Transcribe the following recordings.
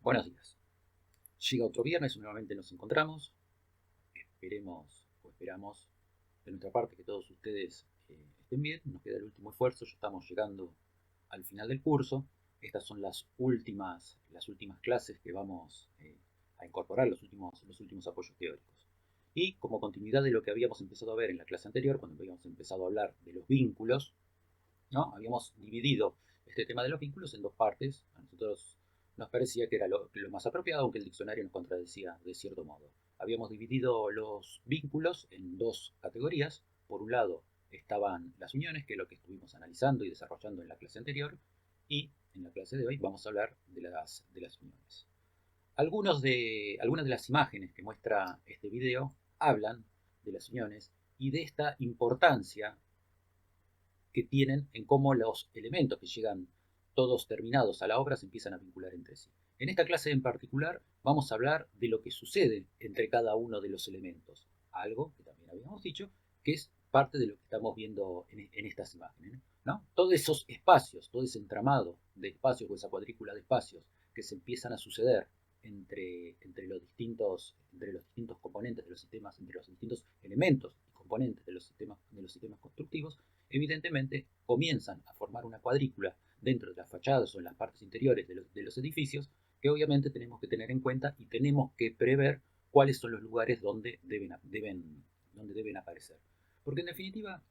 Buenos días. Llega otro viernes, nuevamente nos encontramos. Esperamos de nuestra parte que todos ustedes estén bien. Nos queda el último esfuerzo, ya estamos llegando al final del curso. Estas son las últimas clases que vamos a incorporar, los últimos apoyos teóricos. Y como continuidad de lo que habíamos empezado a ver en la clase anterior, cuando habíamos empezado a hablar de los vínculos, ¿no? Habíamos dividido este tema de los vínculos en dos partes. A nosotros nos parecía que era lo más apropiado, aunque el diccionario nos contradecía de cierto modo. Habíamos dividido los vínculos en dos categorías. Por un lado estaban las uniones, que es lo que estuvimos analizando y desarrollando en la clase anterior, y en la clase de hoy vamos a hablar de las uniones. Algunas de las imágenes que muestra este video hablan de las uniones y de esta importancia que tienen en cómo los elementos que llegan todos terminados a la obra se empiezan a vincular entre sí. En esta clase en particular vamos a hablar de lo que sucede entre cada uno de los elementos, algo que también habíamos dicho que es parte de lo que estamos viendo en estas imágenes, ¿no? Todos esos espacios, todo ese entramado de espacios o esa cuadrícula de espacios que se empiezan a suceder entre los distintos componentes de los sistemas, entre los distintos elementos y componentes de los sistemas constructivos, evidentemente comienzan a formar una cuadrícula dentro de las fachadas o en las partes interiores de los edificios que obviamente tenemos que tener en cuenta y tenemos que prever cuáles son los lugares donde deben aparecer. Porque en definitiva,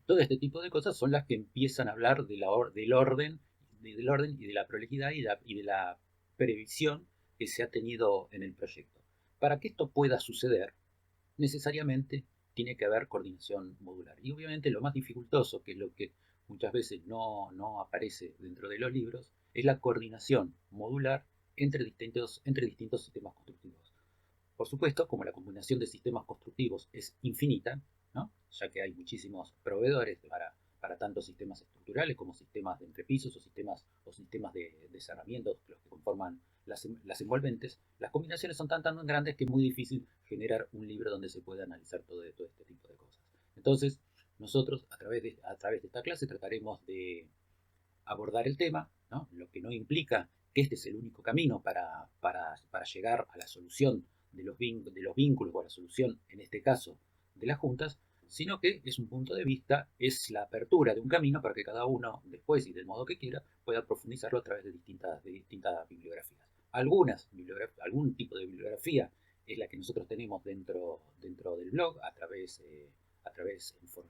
todo este tipo de cosas son las que empiezan a hablar del orden y de la prolijidad y de la previsión que se ha tenido en el proyecto. Para que esto pueda suceder, necesariamente tiene que haber coordinación modular. Y obviamente lo más dificultoso, que es lo que muchas veces no aparece dentro de los libros, es la coordinación modular entre distintos sistemas constructivos. Por supuesto, como la combinación de sistemas constructivos es infinita, ¿no? Ya que hay muchísimos proveedores para tanto sistemas estructurales como sistemas de entrepisos o sistemas de cerramientos, los que conforman las envolventes, las combinaciones son tan grandes que es muy difícil generar un libro donde se pueda analizar todo este tipo de cosas. Entonces, nosotros a través de esta clase trataremos de abordar el tema, ¿no? Lo que no implica que este es el único camino para llegar a la solución de los vínculos o a la solución, en este caso, de las juntas, sino que es un punto de vista, es la apertura de un camino para que cada uno, después y del modo que quiera, pueda profundizarlo a través de distintas bibliografías. Algún tipo de bibliografía es la que nosotros tenemos dentro del blog a través en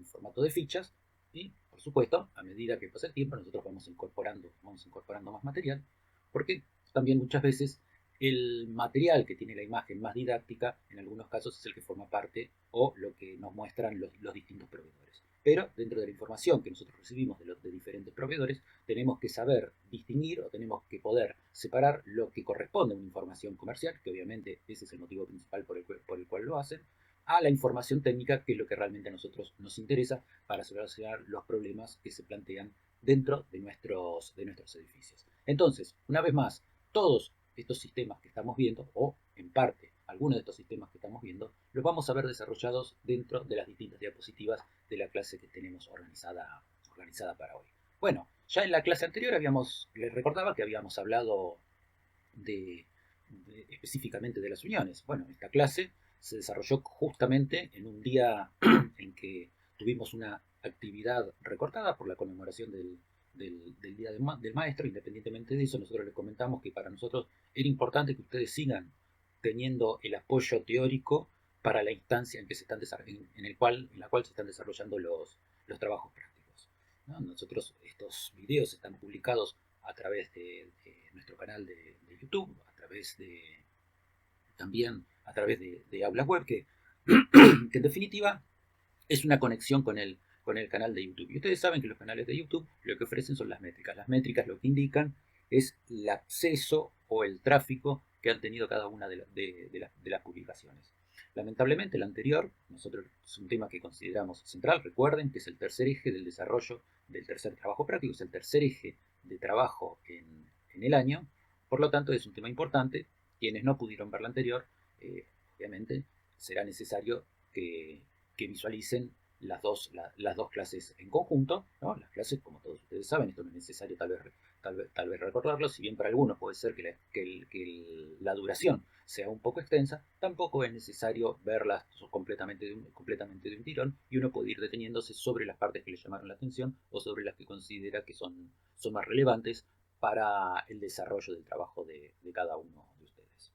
formato de fichas, y por supuesto, a medida que pasa el tiempo, nosotros vamos incorporando más material, porque también muchas veces el material que tiene la imagen más didáctica, en algunos casos es el que forma parte o lo que nos muestran los distintos proveedores. Pero dentro de la información que nosotros recibimos de diferentes proveedores, tenemos que saber distinguir o tenemos que poder separar lo que corresponde a una información comercial, que obviamente ese es el motivo principal por el cual lo hacen, a la información técnica, que es lo que realmente a nosotros nos interesa para solucionar los problemas que se plantean dentro de nuestros edificios. Entonces, una vez más, todos estos sistemas que estamos viendo, o en parte algunos de estos sistemas que estamos viendo, los vamos a ver desarrollados dentro de las distintas diapositivas de la clase que tenemos organizada para hoy. Bueno, ya en la clase anterior les recordaba que habíamos hablado específicamente de las uniones. Bueno, esta clase se desarrolló justamente en un día en que tuvimos una actividad recortada por la conmemoración del Día del Maestro. Independientemente de eso, nosotros les comentamos que para nosotros era importante que ustedes sigan teniendo el apoyo teórico para la instancia en que se están en la cual se están desarrollando los trabajos prácticos, ¿no? Nosotros, estos videos están publicados a través de nuestro canal de YouTube, también a través de Aulas Web, que en definitiva es una conexión con el canal de YouTube. Y ustedes saben que los canales de YouTube lo que ofrecen son las métricas. Las métricas lo que indican es el acceso o el tráfico que han tenido cada una de las publicaciones. Lamentablemente el anterior, nosotros es un tema que consideramos central. Recuerden que es el tercer eje del desarrollo del tercer trabajo práctico, es el tercer eje de trabajo en el año. Por lo tanto, es un tema importante. Quienes no pudieron ver la anterior, obviamente será necesario que visualicen las dos clases en conjunto, ¿no? Las clases, como todos ustedes saben, esto no es necesario tal vez recordarlo, si bien para algunos puede ser la duración sea un poco extensa, tampoco es necesario verlas completamente de un tirón, y uno puede ir deteniéndose sobre las partes que le llamaron la atención o sobre las que considera que son más relevantes para el desarrollo del trabajo de cada uno de ustedes.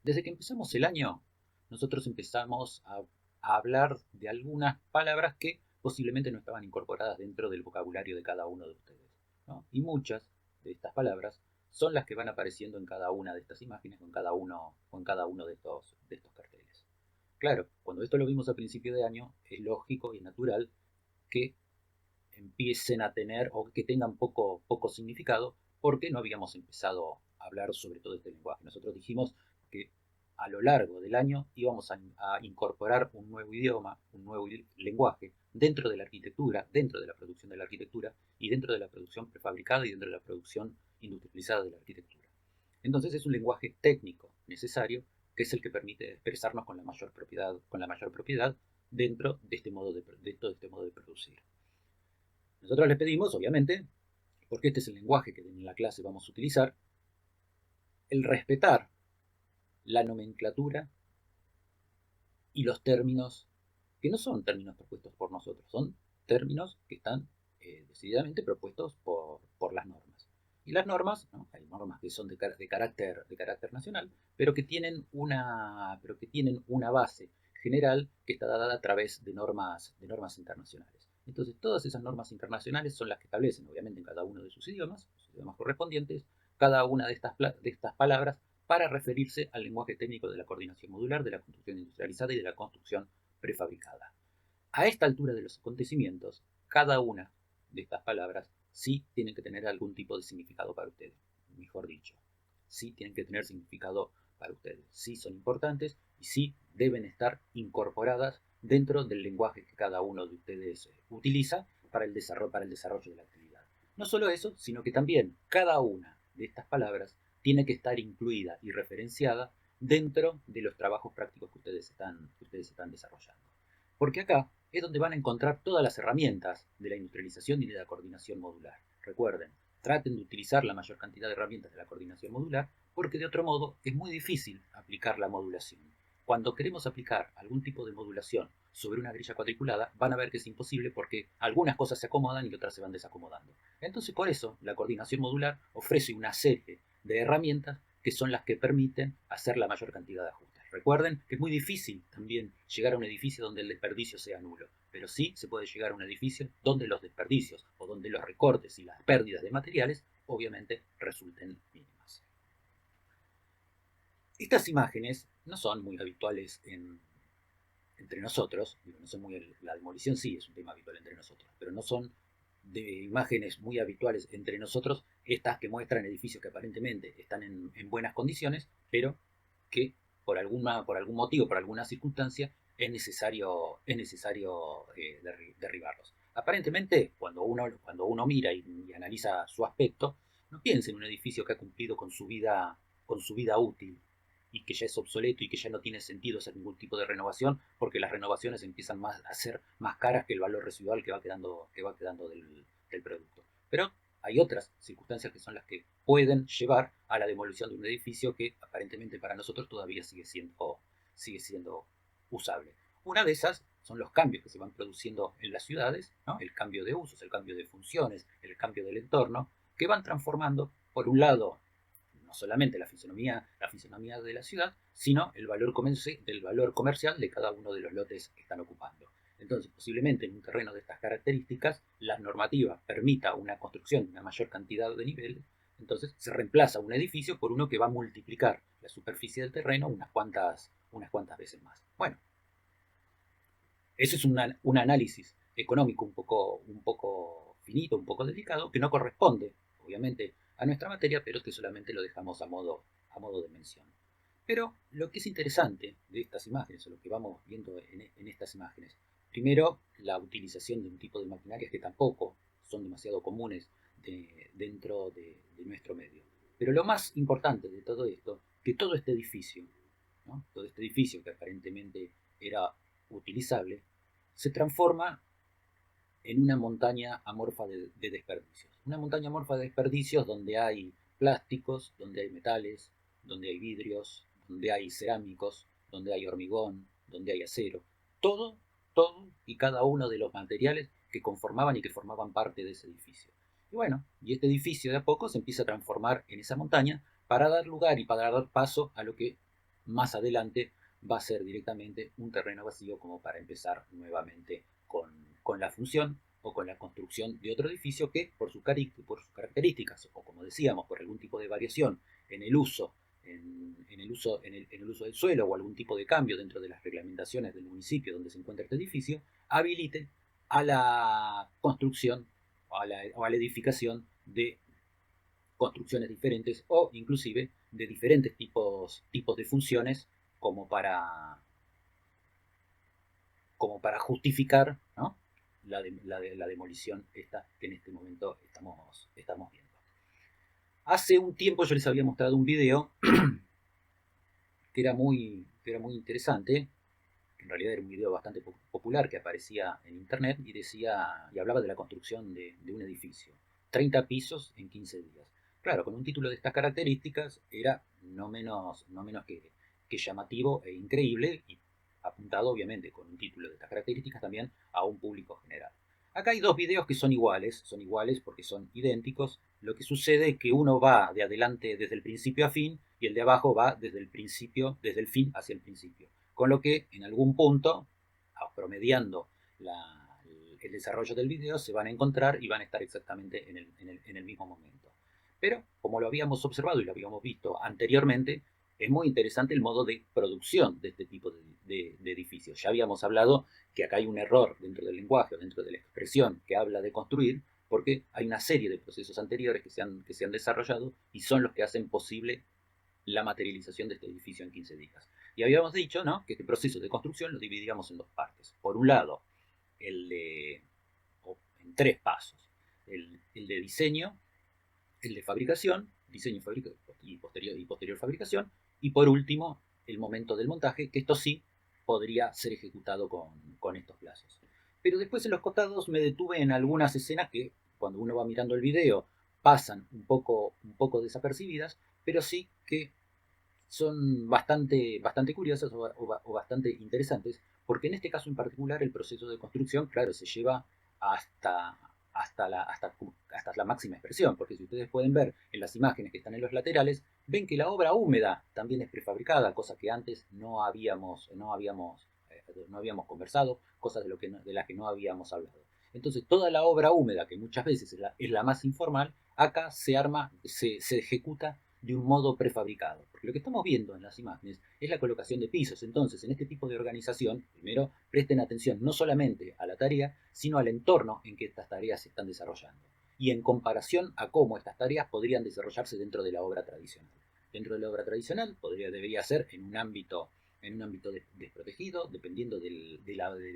Desde que empezamos el año, nosotros empezamos a hablar de algunas palabras que posiblemente no estaban incorporadas dentro del vocabulario de cada uno de ustedes, ¿no? Y muchas de estas palabras son las que van apareciendo en cada una de estas imágenes o en cada uno de estos carteles. Claro, cuando esto lo vimos a principio de año, es lógico y natural que empiecen a tener o que tengan poco significado, porque no habíamos empezado a hablar sobre todo este lenguaje. Nosotros dijimos que a lo largo del año íbamos a incorporar un nuevo idioma, un nuevo lenguaje dentro de la arquitectura, dentro de la producción de la arquitectura y dentro de la producción prefabricada y dentro de la producción industrializada de la arquitectura. Entonces es un lenguaje técnico necesario que es el que permite expresarnos con la mayor propiedad dentro de todo este modo de producir. Nosotros les pedimos, obviamente, porque este es el lenguaje que en la clase vamos a utilizar, el respetar la nomenclatura y los términos que no son términos propuestos por nosotros, son términos que están decididamente propuestos por las normas. Y las normas, ¿no? Hay normas que son de carácter nacional, pero que tienen una base general que está dada a través de normas internacionales. Entonces, todas esas normas internacionales son las que establecen, obviamente, en cada uno de sus idiomas correspondientes, cada una de estas palabras para referirse al lenguaje técnico de la coordinación modular, de la construcción industrializada y de la construcción prefabricada. A esta altura de los acontecimientos, cada una de estas palabras sí tienen que tener algún tipo de significado para ustedes. Mejor dicho, sí tienen que tener significado para ustedes. Sí son importantes y sí deben estar incorporadas dentro del lenguaje que cada uno de ustedes utiliza para el desarrollo de la actividad. No solo eso, sino que también cada una de estas palabras tiene que estar incluida y referenciada dentro de los trabajos prácticos que ustedes están desarrollando. Porque acá es donde van a encontrar todas las herramientas de la industrialización y de la coordinación modular. Recuerden, traten de utilizar la mayor cantidad de herramientas de la coordinación modular, porque de otro modo es muy difícil aplicar la modulación. Cuando queremos aplicar algún tipo de modulación sobre una grilla cuadriculada, van a ver que es imposible porque algunas cosas se acomodan y otras se van desacomodando. Entonces, por eso, la coordinación modular ofrece una serie de herramientas que son las que permiten hacer la mayor cantidad de ajustes. Recuerden que es muy difícil también llegar a un edificio donde el desperdicio sea nulo, pero sí se puede llegar a un edificio donde los desperdicios o donde los recortes y las pérdidas de materiales obviamente resulten mínimas. Estas imágenes no son muy habituales entre nosotros, la demolición sí es un tema habitual entre nosotros, pero no son de imágenes muy habituales entre nosotros estas que muestran edificios que aparentemente están en buenas condiciones, pero que por algún motivo, por alguna circunstancia, es necesario derribarlos. Aparentemente, cuando uno mira y analiza su aspecto, no piensa en un edificio que ha cumplido con su vida útil y que ya es obsoleto y que ya no tiene sentido hacer ningún tipo de renovación, porque las renovaciones empiezan a ser más caras que el valor residual que va quedando del producto. Pero hay otras circunstancias que son las que pueden llevar a la demolición de un edificio que aparentemente para nosotros todavía sigue siendo usable. Una de esas son los cambios que se van produciendo en las ciudades, ¿no? El cambio de usos, el cambio de funciones, el cambio del entorno, que van transformando, por un lado, no solamente la fisonomía de la ciudad, sino el valor comercial de cada uno de los lotes que están ocupando. Entonces, posiblemente en un terreno de estas características, la normativa permita una construcción de una mayor cantidad de niveles, entonces se reemplaza un edificio por uno que va a multiplicar la superficie del terreno unas cuantas veces más. Bueno, eso es un análisis económico un poco finito, un poco delicado, que no corresponde, obviamente, a nuestra materia, pero que solamente lo dejamos a modo de mención. Pero lo que es interesante de estas imágenes, o lo que vamos viendo en estas imágenes, primero, la utilización de un tipo de maquinarias que tampoco son demasiado comunes dentro de nuestro medio. Pero lo más importante de todo esto, que todo este edificio, ¿no? Todo este edificio que aparentemente era utilizable, se transforma en una montaña amorfa de desperdicios. Una montaña amorfa de desperdicios donde hay plásticos, donde hay metales, donde hay vidrios, donde hay cerámicos, donde hay hormigón, donde hay acero. Todo, todo y cada uno de los materiales que conformaban y que formaban parte de ese edificio. Y bueno, y este edificio de a poco se empieza a transformar en esa montaña para dar lugar y para dar paso a lo que más adelante va a ser directamente un terreno vacío como para empezar nuevamente con la función o con la construcción de otro edificio que por sus características o como decíamos por algún tipo de variación en el uso en el uso del suelo o algún tipo de cambio dentro de las reglamentaciones del municipio donde se encuentra este edificio, habilite a la construcción o a la edificación de construcciones diferentes o inclusive de diferentes tipos de funciones como para justificar, ¿no?, la demolición esta que en este momento estamos viendo. Hace un tiempo yo les había mostrado un video que era muy interesante, que en realidad era un video bastante popular que aparecía en internet y hablaba de la construcción de un edificio. 30 pisos en 15 días. Claro, con un título de estas características era no menos que llamativo e increíble y apuntado obviamente con un título de estas características también a un público general. Acá hay dos videos que son iguales porque son idénticos. Lo que sucede es que uno va de adelante desde el principio a fin y el de abajo va desde el fin hacia el principio. Con lo que en algún punto, promediando el desarrollo del video, se van a encontrar y van a estar exactamente en el mismo momento. Pero, como lo habíamos observado y lo habíamos visto anteriormente, es muy interesante el modo de producción de este tipo de edificios. Ya habíamos hablado que acá hay un error dentro del lenguaje o dentro de la expresión que habla de construir, porque hay una serie de procesos anteriores que se han desarrollado y son los que hacen posible la materialización de este edificio en 15 días. Y habíamos dicho, ¿no?, que este proceso de construcción lo dividíamos en dos partes. Por un lado, en tres pasos. El de diseño, el de fabricación, diseño y posterior fabricación, y por último, el momento del montaje, que esto sí podría ser ejecutado con estos plazos. Pero después en los costados me detuve en algunas escenas que, cuando uno va mirando el video, pasan un poco desapercibidas, pero sí que son bastante curiosas o bastante interesantes, porque en este caso en particular el proceso de construcción, claro, se lleva hasta, hasta la máxima expresión, porque si ustedes pueden ver en las imágenes que están en los laterales, ven que la obra húmeda también es prefabricada, cosa que antes no habíamos conversado, cosas de las que no habíamos hablado. Entonces toda la obra húmeda, que muchas veces es la más informal, acá se ejecuta de un modo prefabricado. Porque lo que estamos viendo en las imágenes es la colocación de pisos. Entonces, en este tipo de organización, primero presten atención no solamente a la tarea, sino al entorno en que estas tareas se están desarrollando. Y en comparación a cómo estas tareas podrían desarrollarse dentro de la obra tradicional. Dentro de la obra tradicional debería ser en un ámbito desprotegido, dependiendo del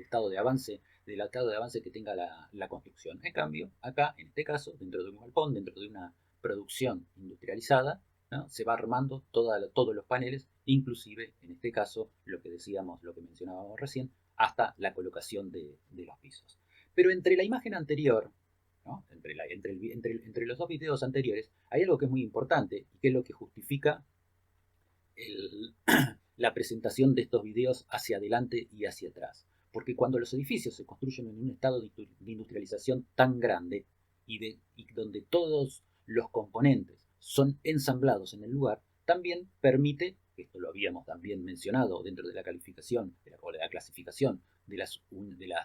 estado de avance que tenga la construcción. En cambio, acá, en este caso, dentro de un galpón, dentro de una producción industrializada, ¿no?, se va armando todos los paneles, inclusive, en este caso, lo que mencionábamos recién, hasta la colocación de los pisos. Pero entre la imagen anterior, ¿no?, entre los dos videos anteriores, hay algo que es muy importante y que es lo que justifica el, la presentación de estos videos hacia adelante y hacia atrás. Porque cuando los edificios se construyen en un estado de industrialización tan grande y donde todos los componentes son ensamblados en el lugar, también permite, esto lo habíamos también mencionado dentro de la calificación o de la clasificación de las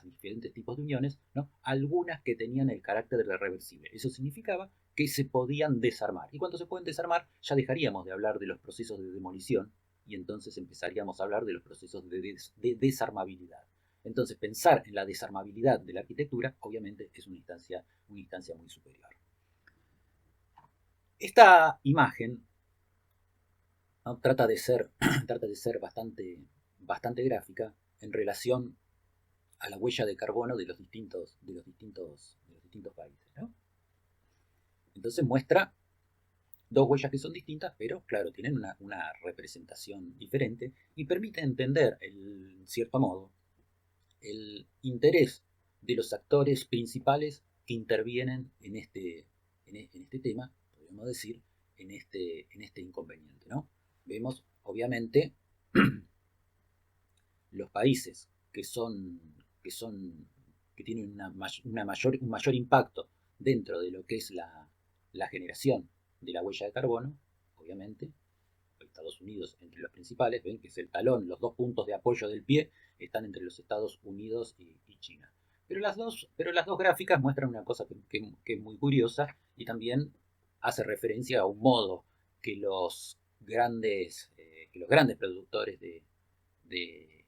diferentes tipos de uniones, ¿no?, algunas que tenían el carácter de reversible. Eso significaba que se podían desarmar. Y cuando se pueden desarmar, ya dejaríamos de hablar de los procesos de demolición y entonces empezaríamos a hablar de los procesos de desarmabilidad. Entonces, pensar en la desarmabilidad de la arquitectura, obviamente, es una instancia muy superior. Esta imagen, ¿no?, trata de ser bastante gráfica en relación a la huella de carbono de los distintos países, ¿no? Entonces muestra dos huellas que son distintas, pero claro, tienen una representación diferente y permite entender, en cierto modo, el interés de los actores principales que intervienen en este tema, podríamos decir, en este inconveniente, ¿no? Vemos, obviamente, los países que tienen un mayor impacto dentro de lo que es la generación de la huella de carbono, obviamente, Estados Unidos entre los principales, ven que es el talón, los dos puntos de apoyo del pie están entre los Estados Unidos y China. Pero las dos gráficas muestran una cosa que es muy curiosa y también hace referencia a un modo que los grandes productores de, de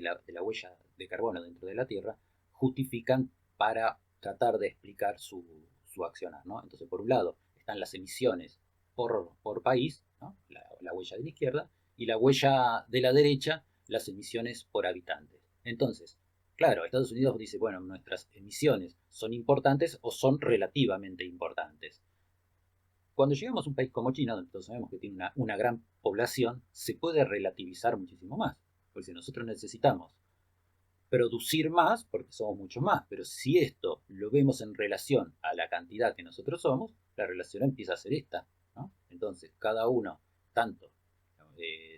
la huella de carbono dentro de la Tierra justifican para tratar de explicar su accionar, ¿no? Entonces, por un lado, están las emisiones por país, ¿no? La huella de la izquierda, y la huella de la derecha, las emisiones por habitantes. Entonces, claro, Estados Unidos dice, bueno, nuestras emisiones son importantes o son relativamente importantes. Cuando llegamos a un país como China, donde todos sabemos que tiene una gran población, se puede relativizar muchísimo más. Porque si nosotros necesitamos producir más, porque somos mucho más, pero si esto lo vemos en relación a la cantidad que nosotros somos, la relación empieza a ser esta, ¿no? Entonces, cada uno, tanto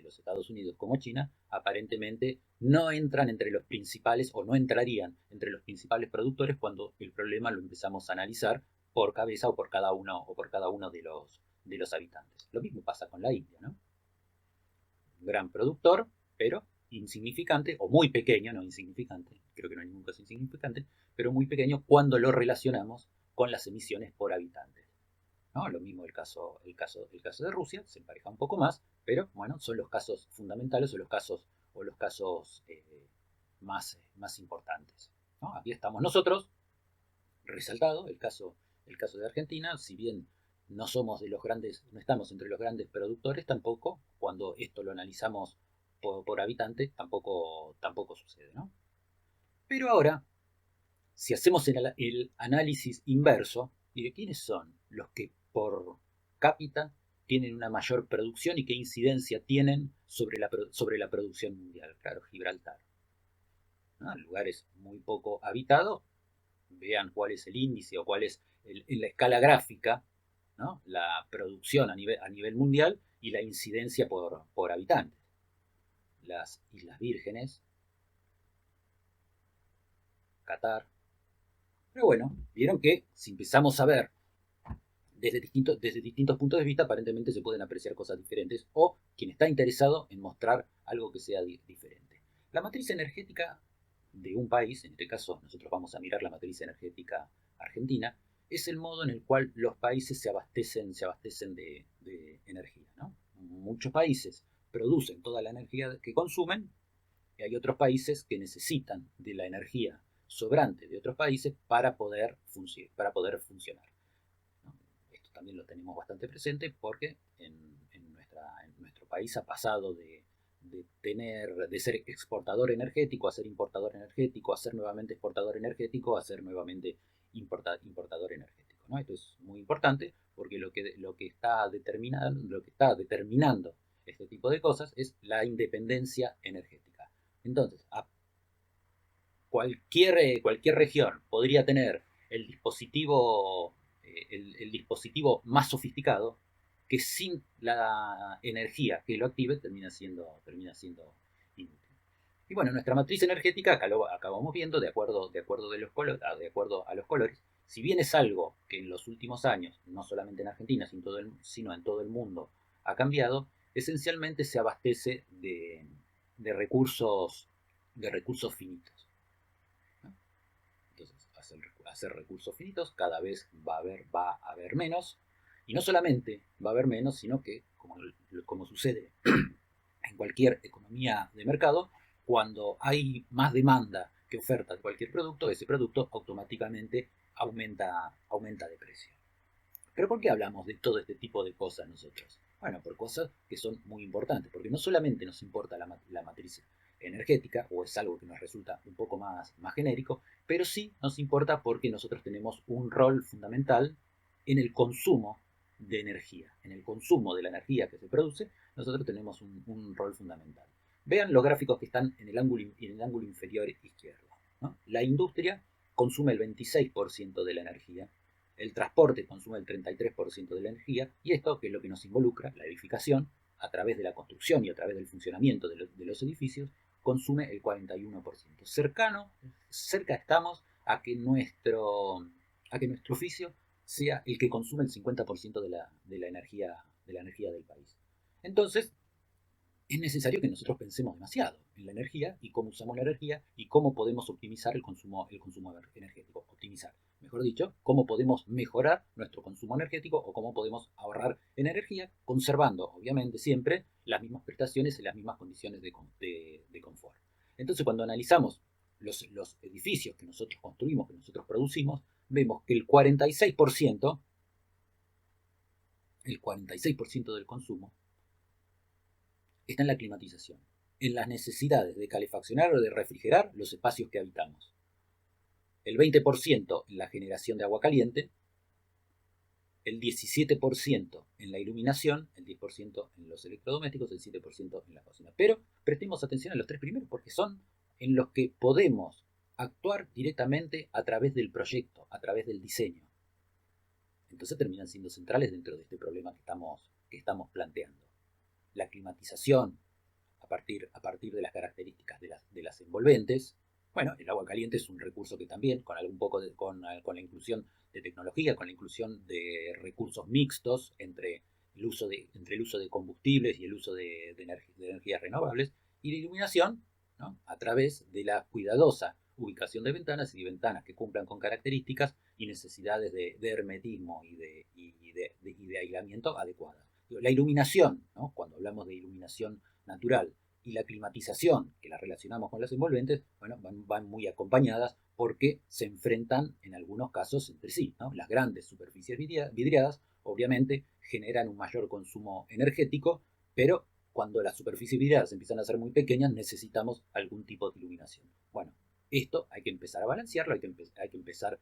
los Estados Unidos como China, aparentemente no entran entre los principales o no entrarían entre los principales productores cuando el problema lo empezamos a analizar por cabeza o por cada uno de los habitantes. Lo mismo pasa con la India, ¿no? Un gran productor, pero insignificante, o muy pequeño, no insignificante, creo que no hay ningún caso insignificante, pero muy pequeño cuando lo relacionamos con las emisiones por habitante, ¿no? Lo mismo el caso de Rusia, se empareja un poco más, pero bueno, son los casos fundamentales o los casos más importantes, ¿no? Aquí estamos nosotros, resaltado el caso de Argentina, si bien no somos de los grandes, no estamos entre los grandes productores, tampoco, cuando esto lo analizamos por habitante, tampoco sucede, ¿no? Pero ahora, si hacemos el análisis inverso, ¿de quiénes son los que por cápita tienen una mayor producción y qué incidencia tienen sobre la producción mundial? Claro, Gibraltar, ¿no? Lugares muy poco habitados, vean cuál es el índice o cuál es en la escala gráfica, ¿no? La producción a nivel mundial y la incidencia por habitantes. Las Islas Vírgenes, Qatar. Pero bueno, vieron que si empezamos a ver desde distintos puntos de vista, aparentemente se pueden apreciar cosas diferentes o quien está interesado en mostrar algo que sea diferente. La matriz energética de un país, en este caso nosotros vamos a mirar la matriz energética argentina, es el modo en el cual los países se abastecen de energía, ¿no? Muchos países producen toda la energía que consumen y hay otros países que necesitan de la energía sobrante de otros países para poder funcionar, ¿no? Esto también lo tenemos bastante presente porque en nuestro país ha pasado de ser exportador energético a ser importador energético, a ser nuevamente exportador energético, a ser nuevamente importador energético, ¿no? Esto es muy importante porque lo que está determinando este tipo de cosas es la independencia energética. Entonces, cualquier región podría tener el dispositivo más sofisticado, que sin la energía que lo active termina siendo inútil. Y bueno, nuestra matriz energética, acá lo acabamos viendo, de acuerdo a los colores, si bien es algo que en los últimos años, no solamente en Argentina, sino en todo el mundo, ha cambiado, esencialmente se abastece de recursos finitos, ¿no? Entonces, hacer recursos finitos, cada vez va a haber menos, y no solamente va a haber menos, sino que, como sucede en cualquier economía de mercado, cuando hay más demanda que oferta de cualquier producto, ese producto automáticamente aumenta de precio. ¿Pero por qué hablamos de todo este tipo de cosas nosotros? Bueno, por cosas que son muy importantes, porque no solamente nos importa la matriz energética, o es algo que nos resulta un poco más genérico, pero sí nos importa porque nosotros tenemos un rol fundamental en el consumo de energía, en el consumo de la energía que se produce, nosotros tenemos un rol fundamental. Vean los gráficos que están en el ángulo inferior izquierdo, ¿no? La industria consume el 26% de la energía, el transporte consume el 33% de la energía, y esto, que es lo que nos involucra, la edificación, a través de la construcción y a través del funcionamiento de los edificios, consume el 41%. Cerca estamos a que nuestro oficio sea el que consume el 50% de la energía del país. Entonces, es necesario que nosotros pensemos demasiado en la energía y cómo usamos la energía y cómo podemos optimizar el consumo energético. Optimizar, mejor dicho, cómo podemos mejorar nuestro consumo energético o cómo podemos ahorrar en energía, conservando, obviamente, siempre las mismas prestaciones y las mismas condiciones de confort. Entonces, cuando analizamos los edificios que nosotros construimos, que nosotros producimos, vemos que el 46% del consumo está en la climatización, en las necesidades de calefaccionar o de refrigerar los espacios que habitamos. El 20% en la generación de agua caliente, el 17% en la iluminación, el 10% en los electrodomésticos, el 7% en la cocina. Pero prestemos atención a los tres primeros porque son en los que podemos actuar directamente a través del proyecto, a través del diseño. Entonces terminan siendo centrales dentro de este problema que estamos planteando. La climatización, a partir de las características de las envolventes. Bueno, el agua caliente es un recurso que también, con la inclusión de tecnología, con la inclusión de recursos mixtos entre el uso de combustibles y el uso de energías renovables, y la iluminación, ¿no?, a través de la cuidadosa ubicación de ventanas y de ventanas que cumplan con características y necesidades de hermetismo y de aislamiento adecuadas. La iluminación, ¿no?, cuando hablamos de iluminación natural, y la climatización, que la relacionamos con las envolventes, bueno, van muy acompañadas porque se enfrentan en algunos casos entre sí, ¿no? Las grandes superficies vidriadas obviamente generan un mayor consumo energético, pero cuando las superficies vidriadas empiezan a ser muy pequeñas necesitamos algún tipo de iluminación. Bueno, esto hay que empezar a balancearlo, hay que empezar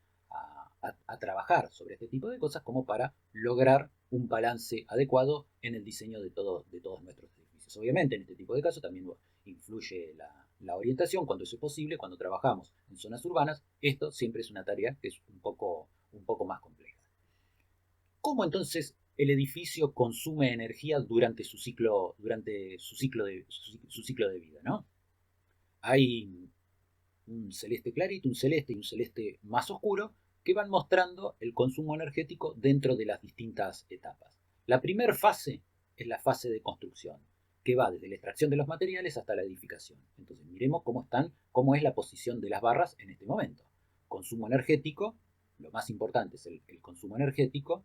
a trabajar sobre este tipo de cosas como para lograr un balance adecuado en el diseño de todos nuestros edificios. Obviamente en este tipo de casos también influye la orientación cuando eso es posible, cuando trabajamos en zonas urbanas. Esto siempre es una tarea que es un poco más compleja. ¿Cómo entonces el edificio consume energía durante su ciclo de vida, ¿no? Hay un celeste clarito, un celeste y un celeste más oscuro que van mostrando el consumo energético dentro de las distintas etapas. La primera fase es la fase de construcción, que va desde la extracción de los materiales hasta la edificación. Entonces miremos cómo es la posición de las barras en este momento. Consumo energético, lo más importante es el consumo energético.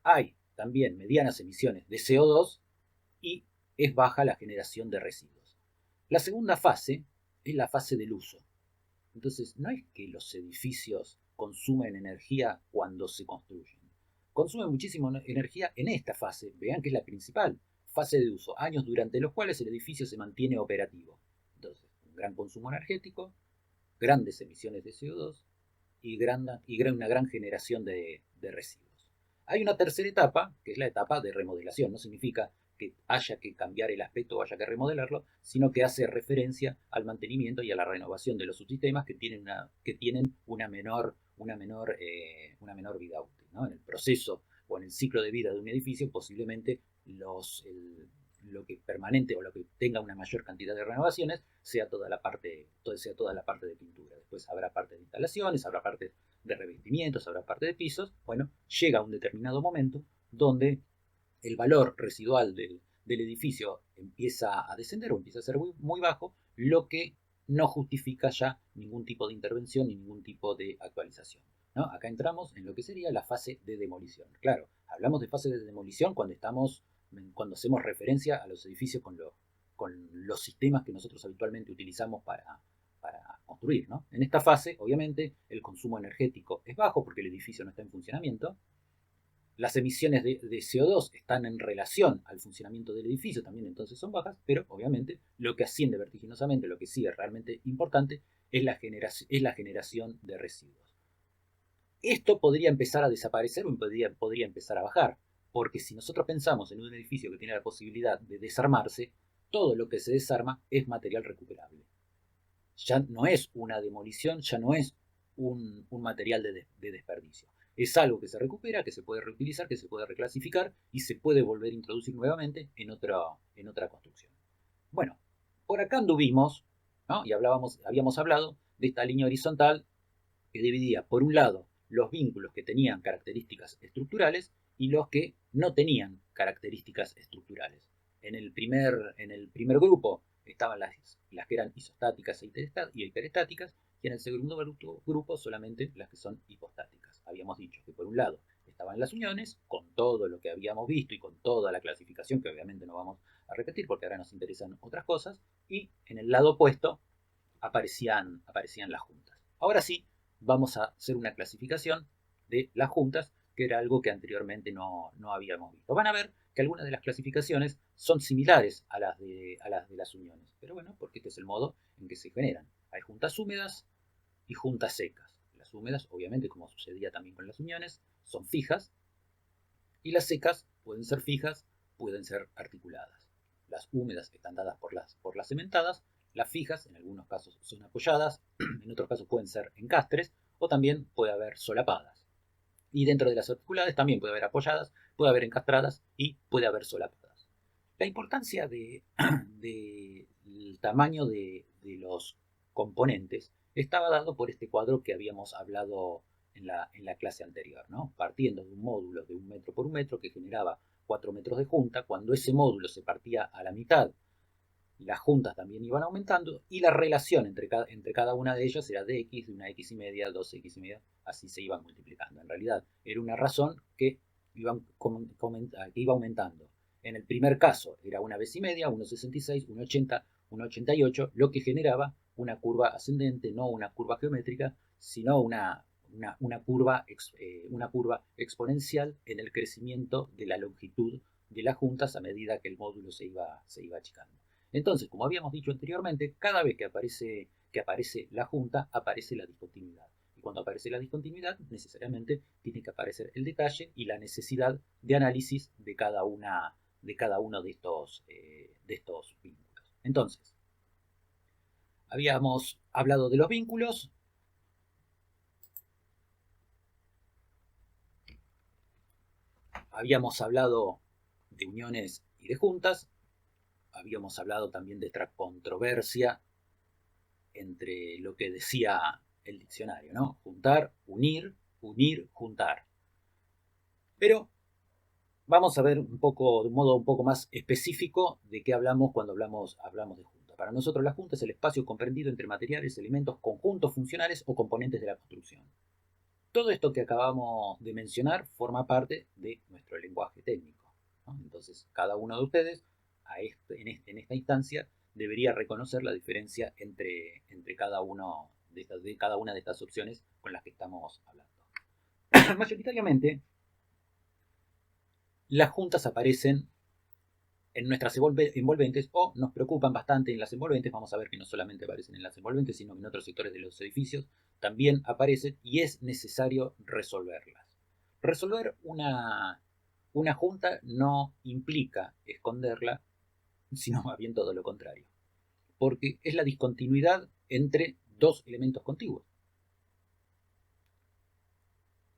Hay también medianas emisiones de CO2 y es baja la generación de residuos. La segunda fase es la fase del uso. Entonces, no es que los edificios consumen energía cuando se construyen. Consumen muchísima energía en esta fase, vean que es la principal fase de uso, años durante los cuales el edificio se mantiene operativo. Entonces, un gran consumo energético, grandes emisiones de CO2 y una gran generación de residuos. Hay una tercera etapa, que es la etapa de remodelación. No significa que haya que cambiar el aspecto o haya que remodelarlo, sino que hace referencia al mantenimiento y a la renovación de los subsistemas que tienen una menor vida útil, ¿no? En el proceso o en el ciclo de vida de un edificio, posiblemente lo que permanente o lo que tenga una mayor cantidad de renovaciones sea toda la parte de pintura. Después habrá parte de instalaciones, habrá parte de revestimientos, habrá parte de pisos. Bueno, llega un determinado momento donde el valor residual del edificio empieza a descender o empieza a ser muy bajo, lo que no justifica ya ningún tipo de intervención ni ningún tipo de actualización, ¿no? Acá entramos en lo que sería la fase de demolición. Claro, hablamos de fase de demolición cuando hacemos referencia a los edificios con los sistemas que nosotros habitualmente utilizamos para construir, ¿no? En esta fase, obviamente, el consumo energético es bajo porque el edificio no está en funcionamiento. Las emisiones de CO2 están en relación al funcionamiento del edificio, también entonces son bajas, pero obviamente lo que asciende vertiginosamente, lo que sí es realmente importante, es la generación de residuos. Esto podría empezar a desaparecer o podría empezar a bajar, porque si nosotros pensamos en un edificio que tiene la posibilidad de desarmarse, todo lo que se desarma es material recuperable. Ya no es una demolición, ya no es un material de desperdicio. Es algo que se recupera, que se puede reutilizar, que se puede reclasificar y se puede volver a introducir nuevamente en otra construcción. Bueno, por acá anduvimos, ¿no? Y habíamos hablado de esta línea horizontal que dividía, por un lado, los vínculos que tenían características estructurales y los que no tenían características estructurales. En el primer grupo estaban las que eran isostáticas y hiperestáticas, y en el segundo grupo solamente las que son hipostáticas. Habíamos dicho que por un lado estaban las uniones, con todo lo que habíamos visto y con toda la clasificación, que obviamente no vamos a repetir porque ahora nos interesan otras cosas, y en el lado opuesto aparecían las juntas. Ahora sí, vamos a hacer una clasificación de las juntas, que era algo que anteriormente no habíamos visto. Van a ver que algunas de las clasificaciones son similares a las de las uniones, pero bueno, porque este es el modo en que se generan. Hay juntas húmedas y juntas secas. Las húmedas, obviamente, como sucedía también con las uniones, son fijas, y las secas pueden ser fijas, pueden ser articuladas. Las húmedas están dadas por las cementadas, las fijas en algunos casos son apoyadas, en otros casos pueden ser encastres o también puede haber solapadas. Y dentro de las articuladas también puede haber apoyadas, puede haber encastradas y puede haber solapadas. La importancia del tamaño de los componentes estaba dado por este cuadro que habíamos hablado en la clase anterior, ¿no? Partiendo de un módulo de 1 metro por 1 metro que generaba 4 metros de junta. Cuando ese módulo se partía a la mitad, las juntas también iban aumentando y la relación entre cada una de ellas era de x, de una x y media, 2x y media, así se iban multiplicando. En realidad era una razón que iba aumentando. En el primer caso era una vez y media, 1,66, 1,80, 1,88, lo que generaba una curva ascendente, no una curva geométrica, sino una curva exponencial en el crecimiento de la longitud de las juntas a medida que el módulo se iba achicando. Entonces, como habíamos dicho anteriormente, cada vez que aparece la junta, aparece la discontinuidad. Y cuando aparece la discontinuidad, necesariamente tiene que aparecer el detalle y la necesidad de análisis de cada uno de estos vínculos. Entonces, habíamos hablado de los vínculos. Habíamos hablado de uniones y de juntas. Habíamos hablado también de esta controversia entre lo que decía el diccionario, ¿no? Juntar, unir, juntar. Pero vamos a ver de un modo un poco más específico de qué hablamos cuando hablamos de junta. Para nosotros la junta es el espacio comprendido entre materiales, elementos, conjuntos funcionales o componentes de la construcción. Todo esto que acabamos de mencionar forma parte de nuestro lenguaje técnico, ¿no? Entonces, cada uno de ustedes en esta instancia debería reconocer la diferencia entre cada una de estas opciones con las que estamos hablando. Mayoritariamente, las juntas aparecen en nuestras envolventes o nos preocupan bastante en las envolventes. Vamos a ver que no solamente aparecen en las envolventes, sino que en otros sectores de los edificios también aparecen y es necesario resolverlas. Resolver una junta no implica esconderla, sino más bien todo lo contrario, porque es la discontinuidad entre dos elementos contiguos.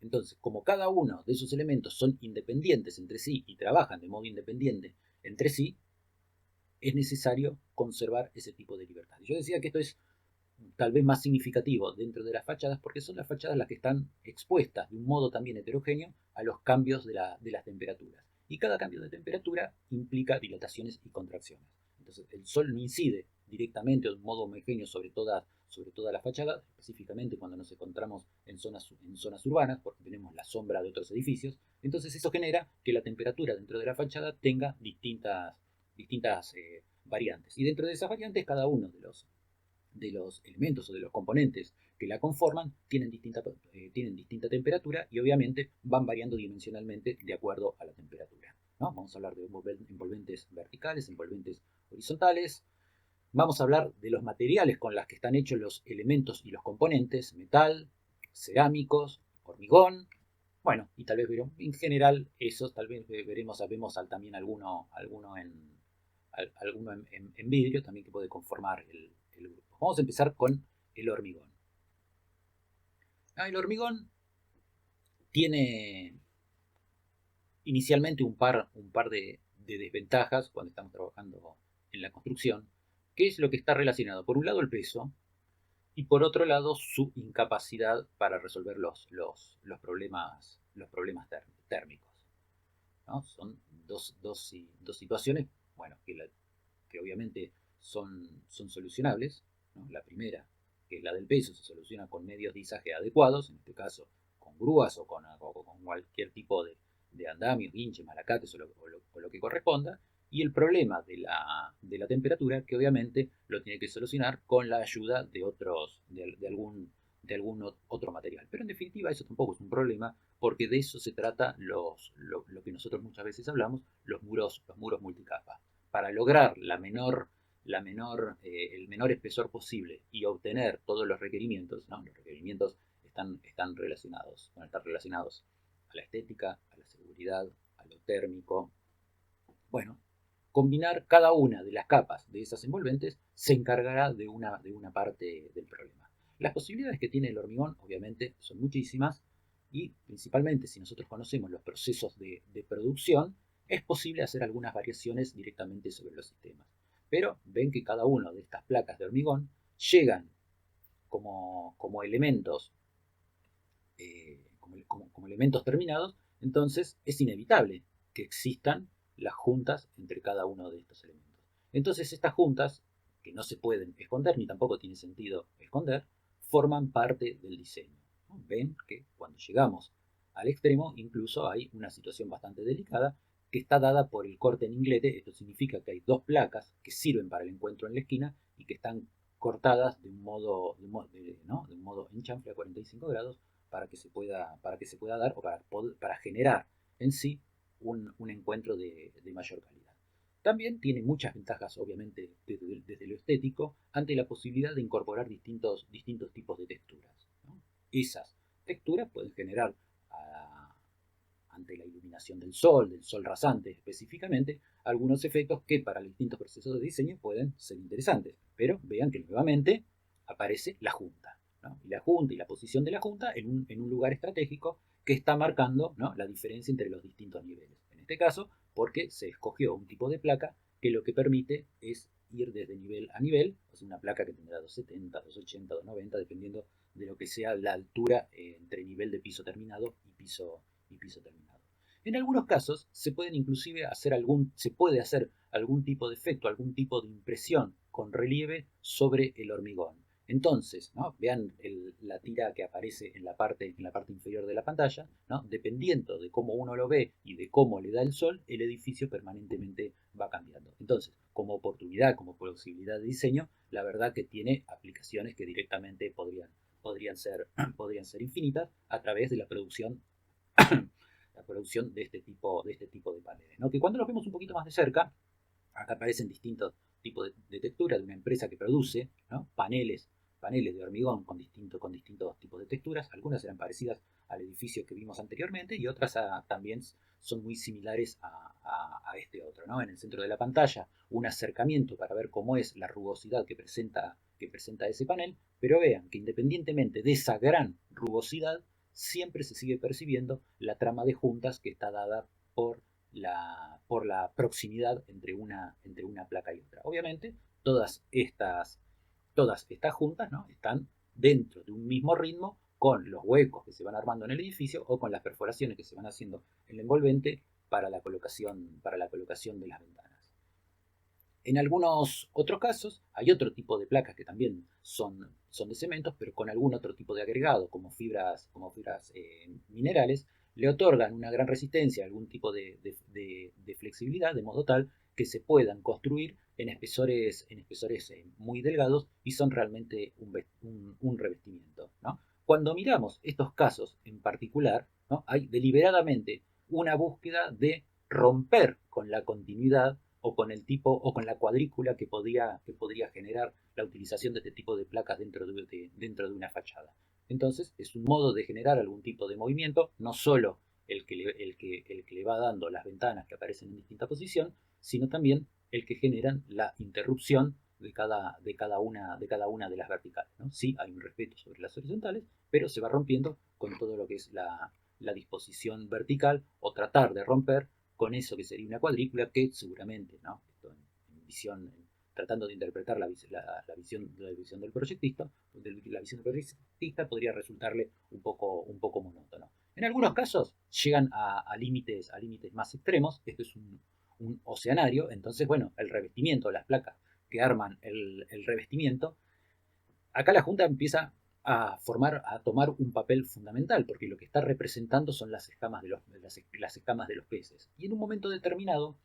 Entonces, como cada uno de esos elementos son independientes entre sí y trabajan de modo independiente entre sí, es necesario conservar ese tipo de libertad. Yo decía que esto es tal vez más significativo dentro de las fachadas porque son las fachadas las que están expuestas de un modo también heterogéneo a los cambios de las temperaturas. Y cada cambio de temperatura implica dilataciones y contracciones. Entonces, el sol no incide directamente o de un modo homogéneo sobre toda la fachada, específicamente cuando nos encontramos en zonas urbanas, porque tenemos la sombra de otros edificios. Entonces, eso genera que la temperatura dentro de la fachada tenga distintas variantes. Y dentro de esas variantes, cada uno de los elementos o de los componentes que la conforman tienen distinta temperatura y obviamente van variando dimensionalmente de acuerdo a la temperatura, ¿no? Vamos a hablar de envolventes verticales, envolventes horizontales. Vamos a hablar de los materiales con los que están hechos los elementos y los componentes: metal, cerámicos, hormigón. Bueno, y tal vez en general esos, tal vez vemos también alguno alguno en vidrio también que puede conformar el grupo. Vamos a empezar con el hormigón. El hormigón tiene inicialmente un par de desventajas cuando estamos trabajando en la construcción, que es lo que está relacionado, por un lado, el peso, y por otro lado, su incapacidad para resolver los problemas térmicos, ¿no? Son dos situaciones, bueno, que obviamente son solucionables, ¿no? La primera, que es la del peso, se soluciona con medios de izaje adecuados, en este caso con grúas o con cualquier tipo de andamios, guinches, malacates o lo que corresponda. Y el problema de la temperatura, que obviamente lo tiene que solucionar con la ayuda de algún otro material. Pero en definitiva eso tampoco es un problema, porque de eso se trata lo que nosotros muchas veces hablamos, los muros multicapa. Para lograr el menor espesor posible y obtener todos los requerimientos, ¿no? Los requerimientos están relacionados a la estética, a la seguridad, a lo térmico. Bueno, combinar cada una de las capas de esas envolventes se encargará de una parte del problema. Las posibilidades que tiene el hormigón, obviamente, son muchísimas y principalmente si nosotros conocemos los procesos de producción, es posible hacer algunas variaciones directamente sobre los sistemas. Pero ven que cada una de estas placas de hormigón llegan como elementos como elementos terminados, entonces es inevitable que existan las juntas entre cada uno de estos elementos. Entonces estas juntas, que no se pueden esconder ni tampoco tiene sentido esconder, forman parte del diseño. Ven que cuando llegamos al extremo incluso hay una situación bastante delicada que está dada por el corte en inglete. Esto significa que hay dos placas que sirven para el encuentro en la esquina y que están cortadas de un modo en chanfle a 45 grados para que se pueda dar o para generar en sí un encuentro de mayor calidad. También tiene muchas ventajas, obviamente, desde lo estético, ante la posibilidad de incorporar distintos tipos de texturas, ¿no? Esas texturas pueden generar, ante la iluminación del sol rasante específicamente, algunos efectos que para los distintos procesos de diseño pueden ser interesantes. Pero vean que nuevamente aparece la junta, ¿no? Y la junta y la posición de la junta en un lugar estratégico que está marcando, ¿no?, la diferencia entre los distintos niveles. En este caso, porque se escogió un tipo de placa que lo que permite es ir desde nivel a nivel, o sea, una placa que tendrá 270, 280, 290, dependiendo de lo que sea la altura entre nivel de piso terminado y piso terminado. En algunos casos se pueden inclusive se puede hacer algún tipo de efecto, algún tipo de impresión con relieve sobre el hormigón. Entonces, ¿no?, vean la tira que aparece en la parte inferior de la pantalla, ¿no? Dependiendo de cómo uno lo ve y de cómo le da el sol, el edificio permanentemente va cambiando. Entonces, como oportunidad, como posibilidad de diseño, la verdad que tiene aplicaciones que directamente podrían ser infinitas a través de la producción de este tipo de paneles, ¿no? Que cuando los vemos un poquito más de cerca, acá aparecen distintos tipos de textura de una empresa que produce, ¿no?, paneles de hormigón con distintos tipos de texturas. Algunas eran parecidas al edificio que vimos anteriormente y otras también son muy similares a este otro, ¿no? En el centro de la pantalla, un acercamiento para ver cómo es la rugosidad que presenta ese panel, pero vean que independientemente de esa gran rugosidad, siempre se sigue percibiendo la trama de juntas que está dada por la proximidad entre una placa y otra. Obviamente, todas estas juntas, ¿no?, están dentro de un mismo ritmo, con los huecos que se van armando en el edificio o con las perforaciones que se van haciendo en el envolvente para la colocación de las ventanas. En algunos otros casos hay otro tipo de placas que también son de cementos, pero con algún otro tipo de agregado, como fibras minerales, le otorgan una gran resistencia, algún tipo de flexibilidad, de modo tal que se puedan construir en espesores muy delgados y son realmente un revestimiento, ¿no? Cuando miramos estos casos en particular, ¿no?, hay deliberadamente una búsqueda de romper con la continuidad o con el tipo o con la cuadrícula que podría generar la utilización de este tipo de placas dentro de una fachada. Entonces es un modo de generar algún tipo de movimiento, no solo el que le va dando las ventanas que aparecen en distinta posición, sino también el que generan la interrupción de cada una de las verticales, ¿no? Sí, hay un respeto sobre las horizontales, pero se va rompiendo con todo lo que es la disposición vertical, o tratar de romper con eso que sería una cuadrícula, que seguramente, ¿no? Esto en visión, tratando de interpretar la visión del proyectista, la visión del proyectista podría resultarle un poco monótono. En algunos casos llegan a límites más extremos. Esto es un oceanario. Entonces, bueno, el revestimiento, las placas que arman el revestimiento, acá la Junta empieza a tomar un papel fundamental, porque lo que está representando son las escamas las escamas de los peces. Y en un momento determinado,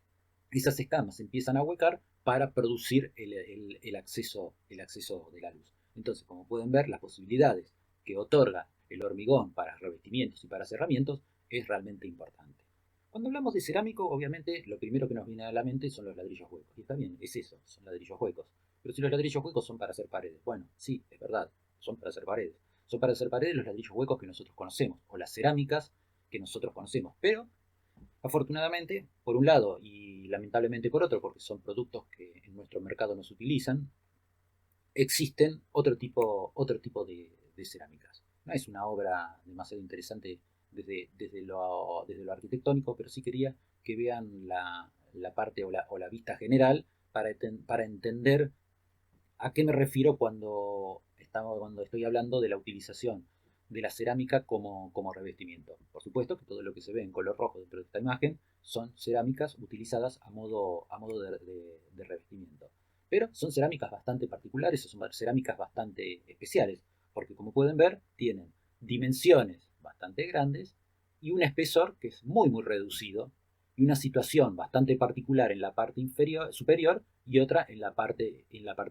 esas escamas empiezan a huecar para producir el acceso de la luz. Entonces, como pueden ver, las posibilidades que otorga el hormigón para revestimientos y para cerramientos es realmente importante. Cuando hablamos de cerámico, obviamente lo primero que nos viene a la mente son los ladrillos huecos. Y está bien, es eso, son ladrillos huecos. Pero si los ladrillos huecos son para hacer paredes, bueno, sí, es verdad, son para hacer paredes. Son para hacer paredes los ladrillos huecos que nosotros conocemos, o las cerámicas que nosotros conocemos. Pero afortunadamente, por un lado, y lamentablemente por otro, porque son productos que en nuestro mercado no se utilizan, existen otro tipo de cerámicas. No es una obra demasiado interesante desde lo arquitectónico, pero sí quería que vean la parte o la vista general para entender a qué me refiero cuando estoy hablando de la utilización de la cerámica como revestimiento. Por supuesto que todo lo que se ve en color rojo dentro de esta imagen son cerámicas utilizadas a modo de revestimiento. Pero son cerámicas bastante particulares, son cerámicas bastante especiales, porque como pueden ver, tienen dimensiones bastante grandes y un espesor que es muy muy reducido, y una situación bastante particular en la parte superior y otra en la parte